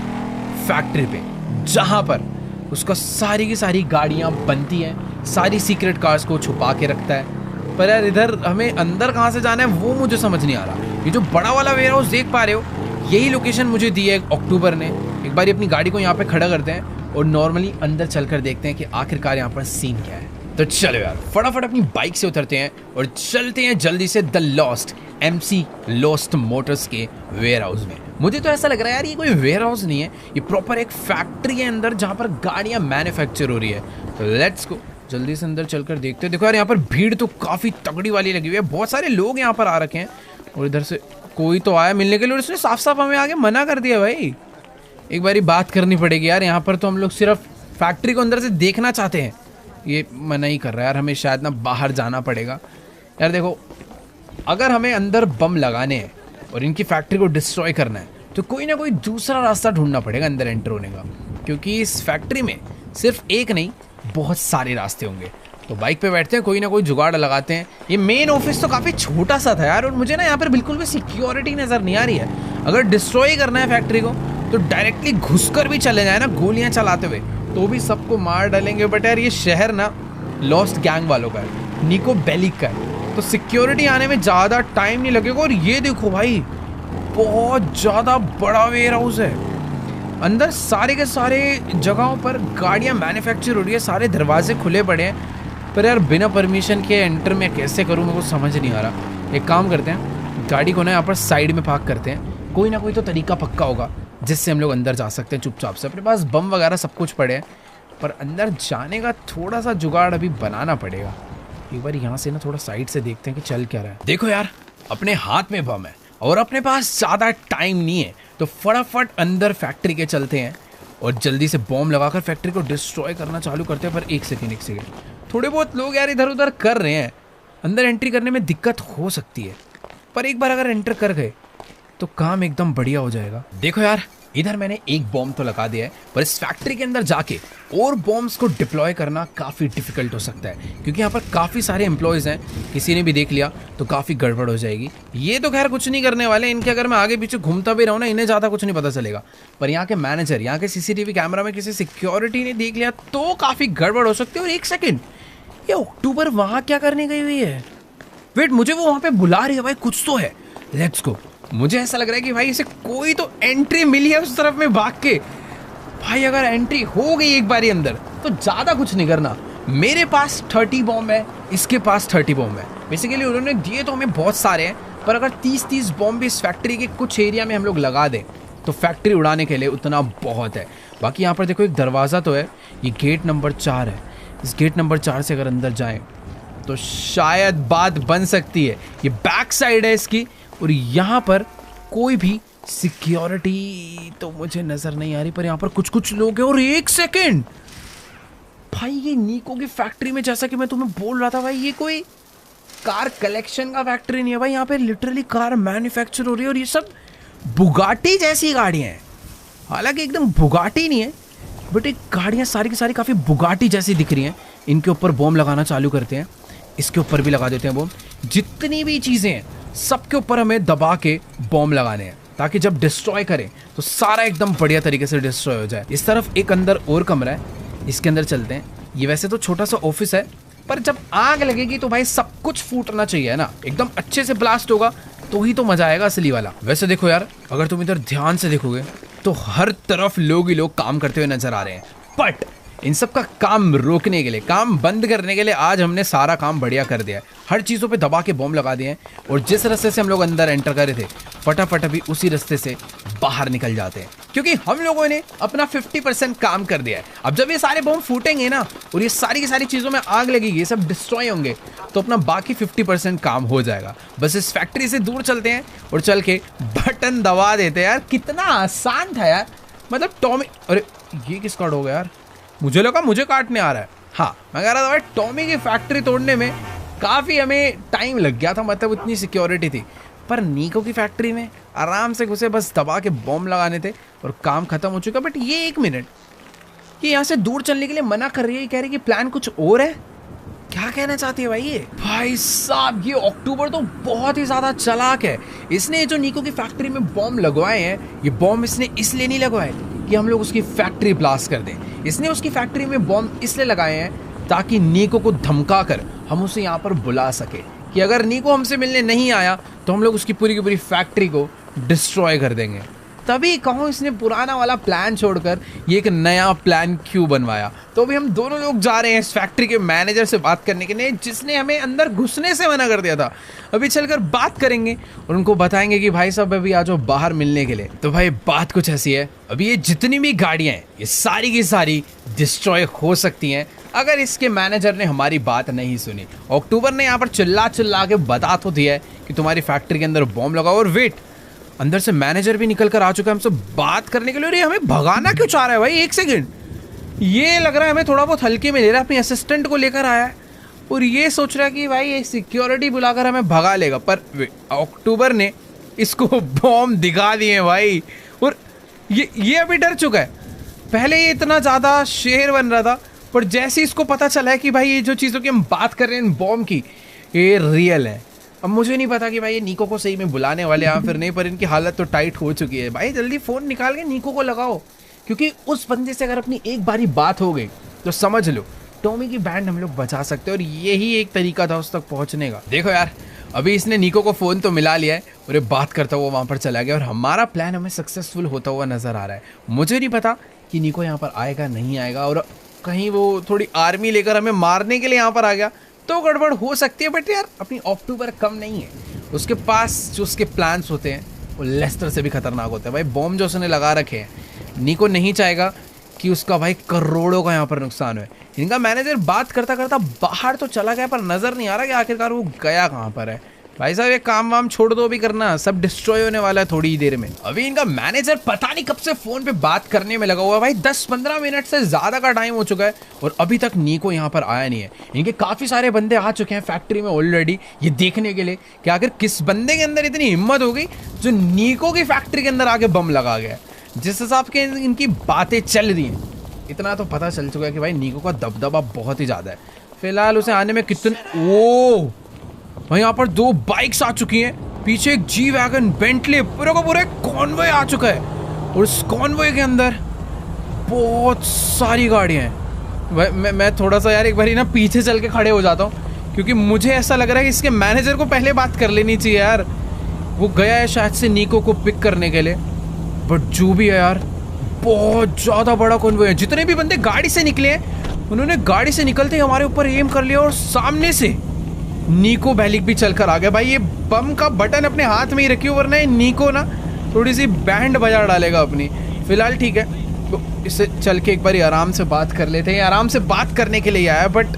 फैक्ट्री पे, जहां पर उसका सारी की सारी गाड़ियां बनती हैं, सारी सीक्रेट कार्स को छुपा के रखता है। पर यार इधर हमें अंदर कहाँ से जाना है वो मुझे समझ नहीं आ रहा। ये जो बड़ा वाला वेयर हाउस देख पा रहे हो, यही लोकेशन मुझे दी है अक्टूबर ने। एक बार अपनी गाड़ी को यहाँ पे खड़ा करते हैं और नॉर्मली अंदर चलकर देखते हैं कि आखिरकार यहाँ पर सीन क्या है। तो चलो यार फटाफट अपनी बाइक से उतरते हैं और चलते हैं जल्दी से the lost MC lost Motors के वेयर हाउस में। मुझे तो ऐसा लग रहा है यार ये कोई वेयर हाउस नहीं है, ये प्रॉपर एक फैक्ट्री है अंदर जहाँ पर गाड़ियाँ मैन्युफैक्चर हो रही है। तो लेट्स गो, जल्दी से अंदर चलकर देखते हैं। देखो यार यहाँ पर भीड़ तो काफ़ी तगड़ी वाली लगी हुई है, बहुत सारे लोग यहाँ पर आ रखे हैं, और इधर से कोई तो आया मिलने के लिए और उसने साफ साफ हमें आगे मना कर दिया। भाई एक बारी बात करनी पड़ेगी यार, यहाँ पर तो हम लोग सिर्फ फैक्ट्री को अंदर से देखना चाहते हैं, ये मना ही कर रहा है यार, हमें शायद ना बाहर जाना पड़ेगा। यार देखो, अगर हमें अंदर बम लगाने हैं और इनकी फैक्ट्री को डिस्ट्रॉय करना है तो कोई ना कोई दूसरा रास्ता ढूंढना पड़ेगा अंदर एंटर होने का, क्योंकि इस फैक्ट्री में सिर्फ एक नहीं बहुत सारे रास्ते होंगे। तो बाइक पे बैठते हैं, कोई ना कोई जुगाड़ लगाते हैं। ये मेन ऑफिस तो काफ़ी छोटा सा था यार, और मुझे ना यहाँ पर बिल्कुल भी सिक्योरिटी नज़र नहीं आ रही है। अगर डिस्ट्रॉय करना है फैक्ट्री को तो डायरेक्टली घुसकर भी चले जाए ना गोलियाँ चलाते हुए, तो भी सबको मार डालेंगे। बट यार ये शहर ना लॉस्ट गैंग वालों का है, निको बेलिक का है, तो सिक्योरिटी आने में ज़्यादा टाइम नहीं लगेगा। और ये देखो भाई, बहुत ज़्यादा बड़ा वेयर हाउस है। अंदर सारे के सारे जगहों पर गाड़ियाँ मैन्युफैक्चर हो रही है, सारे दरवाजे खुले पड़े हैं। पर यार बिना परमिशन के एंटर मैं कैसे करूँ, मेरे को समझ नहीं आ रहा। एक काम करते हैं, गाड़ी को ना यहाँ पर साइड में पार्क करते हैं। कोई ना कोई तो तरीका पक्का होगा जिससे हम लोग अंदर जा सकते हैं चुपचाप से। अपने पास बम वगैरह सब कुछ पड़े हैं, पर अंदर जाने का थोड़ा सा जुगाड़ अभी बनाना पड़ेगा। एक बार यहाँ से ना थोड़ा साइड से देखते हैं कि चल क्या रहा है। देखो यार, अपने हाथ में बम है और अपने पास ज़्यादा टाइम नहीं है, तो फटाफट अंदर फैक्ट्री के चलते हैं और जल्दी से बॉम्ब लगाकर फैक्ट्री को डिस्ट्रॉय करना चालू करते हैं। पर एक सेकेंड थोड़े बहुत लोग यार इधर उधर कर रहे हैं, अंदर एंट्री करने में दिक्कत हो सकती है, पर एक बार अगर एंटर कर गए तो काम एकदम बढ़िया हो जाएगा। देखो यार, इधर मैंने एक बॉम्ब तो लगा दिया है, पर इस फैक्ट्री के अंदर जाके और बॉम्ब्स को डिप्लॉय करना काफ़ी डिफिकल्ट हो सकता है, क्योंकि यहाँ पर काफ़ी सारे एम्प्लॉयज़ हैं। किसी ने भी देख लिया तो काफ़ी गड़बड़ हो जाएगी। ये तो खैर कुछ नहीं करने वाले, इनके अगर मैं आगे पीछे घूमता भी रहूँ ना, इन्हें ज़्यादा कुछ नहीं पता चलेगा। पर यहाँ के मैनेजर, यहाँ के CCTV कैमरा में किसी सिक्योरिटी ने देख लिया तो काफ़ी गड़बड़ हो सकती है। और एक सेकेंड, ये अक्टूबर वहाँ क्या करने गई हुई है? वेट, मुझे वो वहाँ पे बुला रही है भाई, कुछ तो है। Let's go. मुझे ऐसा लग रहा है कि भाई इसे कोई तो एंट्री मिली है उस तरफ में भाग के। भाई अगर एंट्री हो गई एक बारी अंदर तो ज़्यादा कुछ नहीं करना। मेरे पास 30 बॉम्ब है, इसके पास 30 बॉम्ब है। बेसिकली उन्होंने दिए तो हमें बहुत सारे हैं, पर अगर 30-30 बॉम्ब भी इस फैक्ट्री के कुछ एरिया में हम लोग लगा दें तो फैक्ट्री उड़ाने के लिए उतना बहुत है। बाकी यहाँ पर देखो एक दरवाज़ा तो है, ये गेट नंबर 4 है। इस गेट नंबर 4 से अगर अंदर जाएं तो शायद बात बन सकती है। ये बैक साइड है इसकी, और यहाँ पर कोई भी सिक्योरिटी तो मुझे नज़र नहीं आ रही, पर यहाँ पर कुछ कुछ लोग हैं। और एक सेकेंड भाई, ये निको की फैक्ट्री में, जैसा कि मैं तुम्हें बोल रहा था भाई, ये कोई कार कलेक्शन का फैक्ट्री नहीं है भाई, यहाँ पे लिटरली कार मैन्युफैक्चर हो रही है। और ये सब बुगाटी जैसी गाड़ियाँ हैं, हालांकि एकदम बुगाटी नहीं है, बट एक गाड़ियाँ सारी की सारी काफ़ी बुगाटी जैसी दिख रही हैं। इनके ऊपर बॉम्ब लगाना चालू करते हैं, इसके ऊपर भी लगा देते हैं बॉम्ब। जितनी भी चीज़ें हैं सबके ऊपर हमें दबा के बॉम्ब लगाने हैं, ताकि जब डिस्ट्रॉय करें तो सारा एकदम बढ़िया तरीके से डिस्ट्रॉय हो जाए। इस तरफ एक अंदर और कमरा है, इसके अंदर चलते हैं। ये वैसे तो छोटा सा ऑफिस है, पर जब आग लगेगी तो भाई सब कुछ फूटना चाहिए ना, एकदम अच्छे से ब्लास्ट होगा तो ही तो मजा आएगा असली वाला। वैसे देखो यार, अगर तुम इधर ध्यान से देखोगे तो हर तरफ लोग ही लोग काम करते हुए नजर आ रहे हैं। बट इन सब का काम रोकने के लिए, काम बंद करने के लिए आज हमने सारा काम बढ़िया कर दिया है। हर चीज़ों पे दबा के बॉम्ब लगा दिए हैं, और जिस रास्ते से हम लोग अंदर एंटर कर रहे थे फटाफट अभी उसी रास्ते से बाहर निकल जाते हैं, क्योंकि हम लोगों ने अपना 50% काम कर दिया है। अब जब ये सारे बॉम्ब फूटेंगे ना और ये सारी की सारी चीज़ों में आग लगेगी, ये सब डिस्ट्रॉय होंगे, तो अपना बाकी 50% काम हो जाएगा। बस इस फैक्ट्री से दूर चलते हैं और चल के बटन दबा देते हैं। यार कितना आसान था यार, मतलब टॉमी, अरे ये किस कार्ड हो गया यार, मुझे लगा मुझे काटने आ रहा है। हाँ, मैं कह रहा था भाई टॉमी की फैक्ट्री तोड़ने में काफ़ी हमें टाइम लग गया था, मतलब उतनी सिक्योरिटी थी। पर निको की फैक्ट्री में आराम से घुसे, बस दबा के बॉम्ब लगाने थे और काम खत्म हो चुका। बट ये एक मिनट, ये यहाँ से दूर चलने के लिए मना कर रही है, कह रही है कि प्लान कुछ और है। क्या कहना चाहती है भाई ये? भाई साहब, ये अक्टूबर तो बहुत ही ज़्यादा चालाक है। इसने जो निको की फैक्ट्री में बॉम्ब लगवाए हैं, ये बॉम्ब इसने इसलिए नहीं लगवाए कि हम लोग उसकी फैक्ट्री ब्लास्ट कर दें। इसने उसकी फैक्ट्री में बॉम्ब इसलिए लगाए हैं ताकि निको को धमका कर हम उसे यहाँ पर बुला सके, कि अगर निको हमसे मिलने नहीं आया तो हम लोग उसकी पूरी की पूरी फैक्ट्री को डिस्ट्रॉय कर देंगे। तभी कहूँ इसने पुराना वाला प्लान छोड़कर ये एक नया प्लान क्यों बनवाया। तो अभी हम दोनों लोग जा रहे हैं इस फैक्ट्री के मैनेजर से बात करने के लिए, जिसने हमें अंदर घुसने से मना कर दिया था। अभी चलकर बात करेंगे और उनको बताएंगे कि भाई साहब अभी आ जाओ बाहर मिलने के लिए। तो भाई बात कुछ ऐसी है, अभी ये जितनी भी गाड़ियाँ हैं ये सारी की सारी डिस्ट्रॉय हो सकती हैं अगर इसके मैनेजर ने हमारी बात नहीं सुनी। अक्टूबर ने यहाँ पर चिल्ला चिल्ला के बता तो दिया है कि तुम्हारी फैक्ट्री के अंदर बॉम्ब लगाओ। और वेट, अंदर से मैनेजर भी निकल कर आ चुका है हमसे बात करने के लिए। अरे हमें भगाना क्यों चाह रहा है भाई? एक सेकंड, ये लग रहा है हमें थोड़ा बहुत हल्के में ले रहा है। अपनी असिस्टेंट को लेकर आया है और ये सोच रहा है कि भाई ये सिक्योरिटी बुलाकर हमें भगा लेगा। पर अक्टूबर ने इसको बॉम्ब दिखा दिए भाई। और ये अभी डर चुका है। पहले ये इतना ज़्यादा शेर बन रहा था, पर जैसे इसको पता चला है कि भाई ये जो चीज़ों की हम बात कर रहे हैं बॉम्ब की, ये रियल है। अब मुझे नहीं पता कि भाई ये निको को सही में बुलाने वाले हैं फिर नहीं, पर इनकी हालत तो टाइट हो चुकी है। भाई जल्दी फ़ोन निकाल के निको को लगाओ, क्योंकि उस बंदे से अगर अपनी एक बारी बात हो गई तो समझ लो टॉमी की बैंड हम लोग बचा सकते हैं। और यही एक तरीका था उस तक पहुंचने का। देखो यार, अभी इसने निको को फ़ोन तो मिला लिया है और ये बात करता हुआ वहाँ पर चला गया और हमारा प्लान हमें सक्सेसफुल होता हुआ नज़र आ रहा है। मुझे नहीं पता कि निको यहाँ पर आएगा नहीं आएगा, और कहीं वो थोड़ी आर्मी लेकर हमें मारने के लिए यहाँ पर आ गया तो गड़बड़ हो सकती है। बट यार अपनी अक्टूबर कम नहीं है, उसके पास जो उसके प्लान्स होते हैं वो लेस्टर से भी खतरनाक होते हैं। भाई बॉम्ब जो उसने लगा रखे हैं, निको नहीं चाहेगा कि उसका भाई करोड़ों का यहाँ पर नुकसान हो। इनका मैनेजर बात करता करता बाहर तो चला गया, पर नज़र नहीं आ रहा कि आखिरकार वो गया कहाँ पर है। भाई साहब ये काम वाम छोड़ दो, भी करना सब डिस्ट्रॉय होने वाला है थोड़ी ही देर में। अभी इनका मैनेजर पता नहीं कब से फोन पे बात करने में लगा हुआ है। भाई 10-15 मिनट से ज्यादा का टाइम हो चुका है और अभी तक निको यहाँ पर आया नहीं है। इनके काफी सारे बंदे आ चुके हैं फैक्ट्री में ऑलरेडी, ये देखने के लिए कि आखिर किस बंदे के अंदर इतनी हिम्मत हो गई जो निको की फैक्ट्री के अंदर आके बम लगा गया। जिस हिसाब के इनकी बातें चल रही हैं, इतना तो पता चल चुका है कि भाई निको का दबदबा बहुत ही ज्यादा है। फिलहाल उसे आने में कितने भाई यहाँ पर 2 बाइक्स आ चुकी हैं, पीछे एक जी वैगन बेंटली, पूरा का पूरा एक कॉन्वॉय आ चुका है और इस कॉन्वॉय के अंदर बहुत सारी गाड़ियाँ हैं। मैं थोड़ा सा यार एक बार ना पीछे चल के खड़े हो जाता हूँ, क्योंकि मुझे ऐसा लग रहा है कि इसके मैनेजर को पहले बात कर लेनी चाहिए यार। वो गया है शायद से निको को पिक करने के लिए, बट जो भी है यार बहुत ज़्यादा बड़ा कॉन्वॉय है। जितने भी बंदे गाड़ी से निकले हैं उन्होंने गाड़ी से निकलते ही हमारे ऊपर एम कर लिया और सामने से निको बैलिक भी चलकर आ गया। भाई ये बम का बटन अपने हाथ में ही रखियो, वरना ये निको ना थोड़ी सी बैंड बजा डालेगा अपनी। फिलहाल ठीक है, तो इससे चल के एक बार आराम से बात कर लेते हैं। आराम से बात करने के लिए आया, बट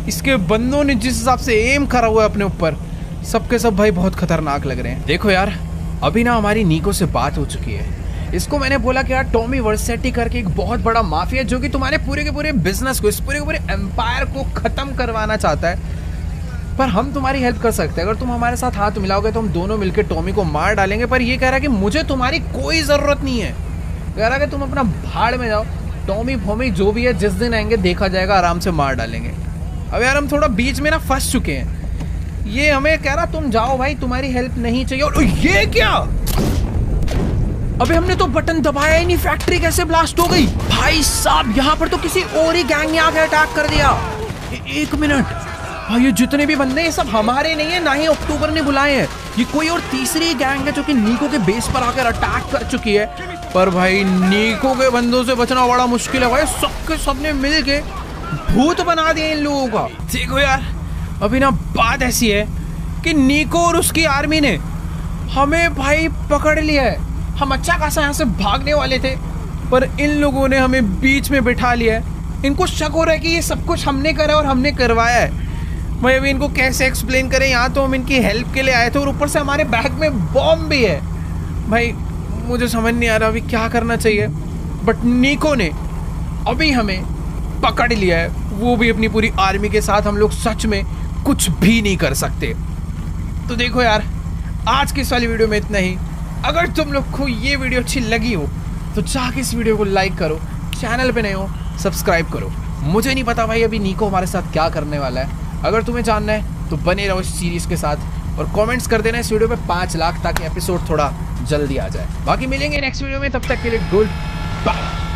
इसके बंदों ने जिस हिसाब से एम करा हुआ है अपने ऊपर, सबके सब भाई बहुत खतरनाक लग रहे हैं। देखो यार, अभी ना हमारी निको से बात हो चुकी है। इसको मैंने बोला कि यार टॉमी वर्सेटी करके एक बहुत बड़ा माफिया जो कि तुम्हारे पूरे के पूरे बिजनेस को, इस पूरे के पूरे एम्पायर को खत्म करवाना चाहता है, पर हम तुम्हारी हेल्प कर सकते हैं। अगर तुम हमारे साथ हाथ मिलाओगे तो हम दोनों मिलकर टॉमी को मार डालेंगे। पर ये कह रहा है कि मुझे तुम्हारी कोई ज़रूरत नहीं है, कह रहा है कि तुम अपना भाड़ में जाओ, टॉमी फोमी जो भी है जिस दिन आएंगे देखा जाएगा, आराम से मार डालेंगे। अब यार हम थोड़ा बीच में ना फंस चुके हैं। ये हमें कह रहा तुम जाओ भाई, तुम्हारी हेल्प नहीं चाहिए। और ये क्या, अबे हमने तो बटन दबाया ही नहीं, फैक्ट्री कैसे ब्लास्ट हो गई? भाई साहब यहाँ पर तो किसी और ही गैंग ने आके अटैक कर दिया। एक मिनट भाई, ये जितने भी बंदे ये सब हमारे नहीं है, ना ही अक्टूबर ने बुलाए हैं। ये कोई और तीसरी गैंग है जो कि निको के बेस पर आकर अटैक कर चुकी है। पर भाई निको के बंदों से बचना बड़ा मुश्किल है भाई, सबके सबने मिल के भूत बना दिया इन लोगों का। देखो यार, अभी ना बात ऐसी है कि निको और उसकी आर्मी ने हमें भाई पकड़ लिया है। हम अच्छा खासा यहाँ से भागने वाले थे, पर इन लोगों ने हमें बीच में बिठा लिया है। इनको शक हो रहा है कि ये सब कुछ हमने करा और हमने करवाया है। भाई अभी इनको कैसे एक्सप्लेन करें? यहाँ तो हम इनकी हेल्प के लिए आए थे और ऊपर से हमारे बैग में बॉम्ब भी है। भाई मुझे समझ नहीं आ रहा अभी क्या करना चाहिए, बट निको ने अभी हमें पकड़ लिया है, वो भी अपनी पूरी आर्मी के साथ। हम लोग सच में कुछ भी नहीं कर सकते। तो देखो यार, आज की इस वाली वीडियो में इतना ही। अगर तुम लोग को ये वीडियो अच्छी लगी हो तो जाके इस वीडियो को लाइक करो, चैनल पे नए हो सब्सक्राइब करो। मुझे नहीं पता भाई अभी निको हमारे साथ क्या करने वाला है। अगर तुम्हें जानना है तो बने रहो इस सीरीज़ के साथ और कमेंट्स कर देना इस वीडियो पे 5 लाख, ताकि एपिसोड थोड़ा जल्दी आ जाए। बाकी मिलेंगे नेक्स्ट वीडियो में, तब तक के लिए गुड बाय।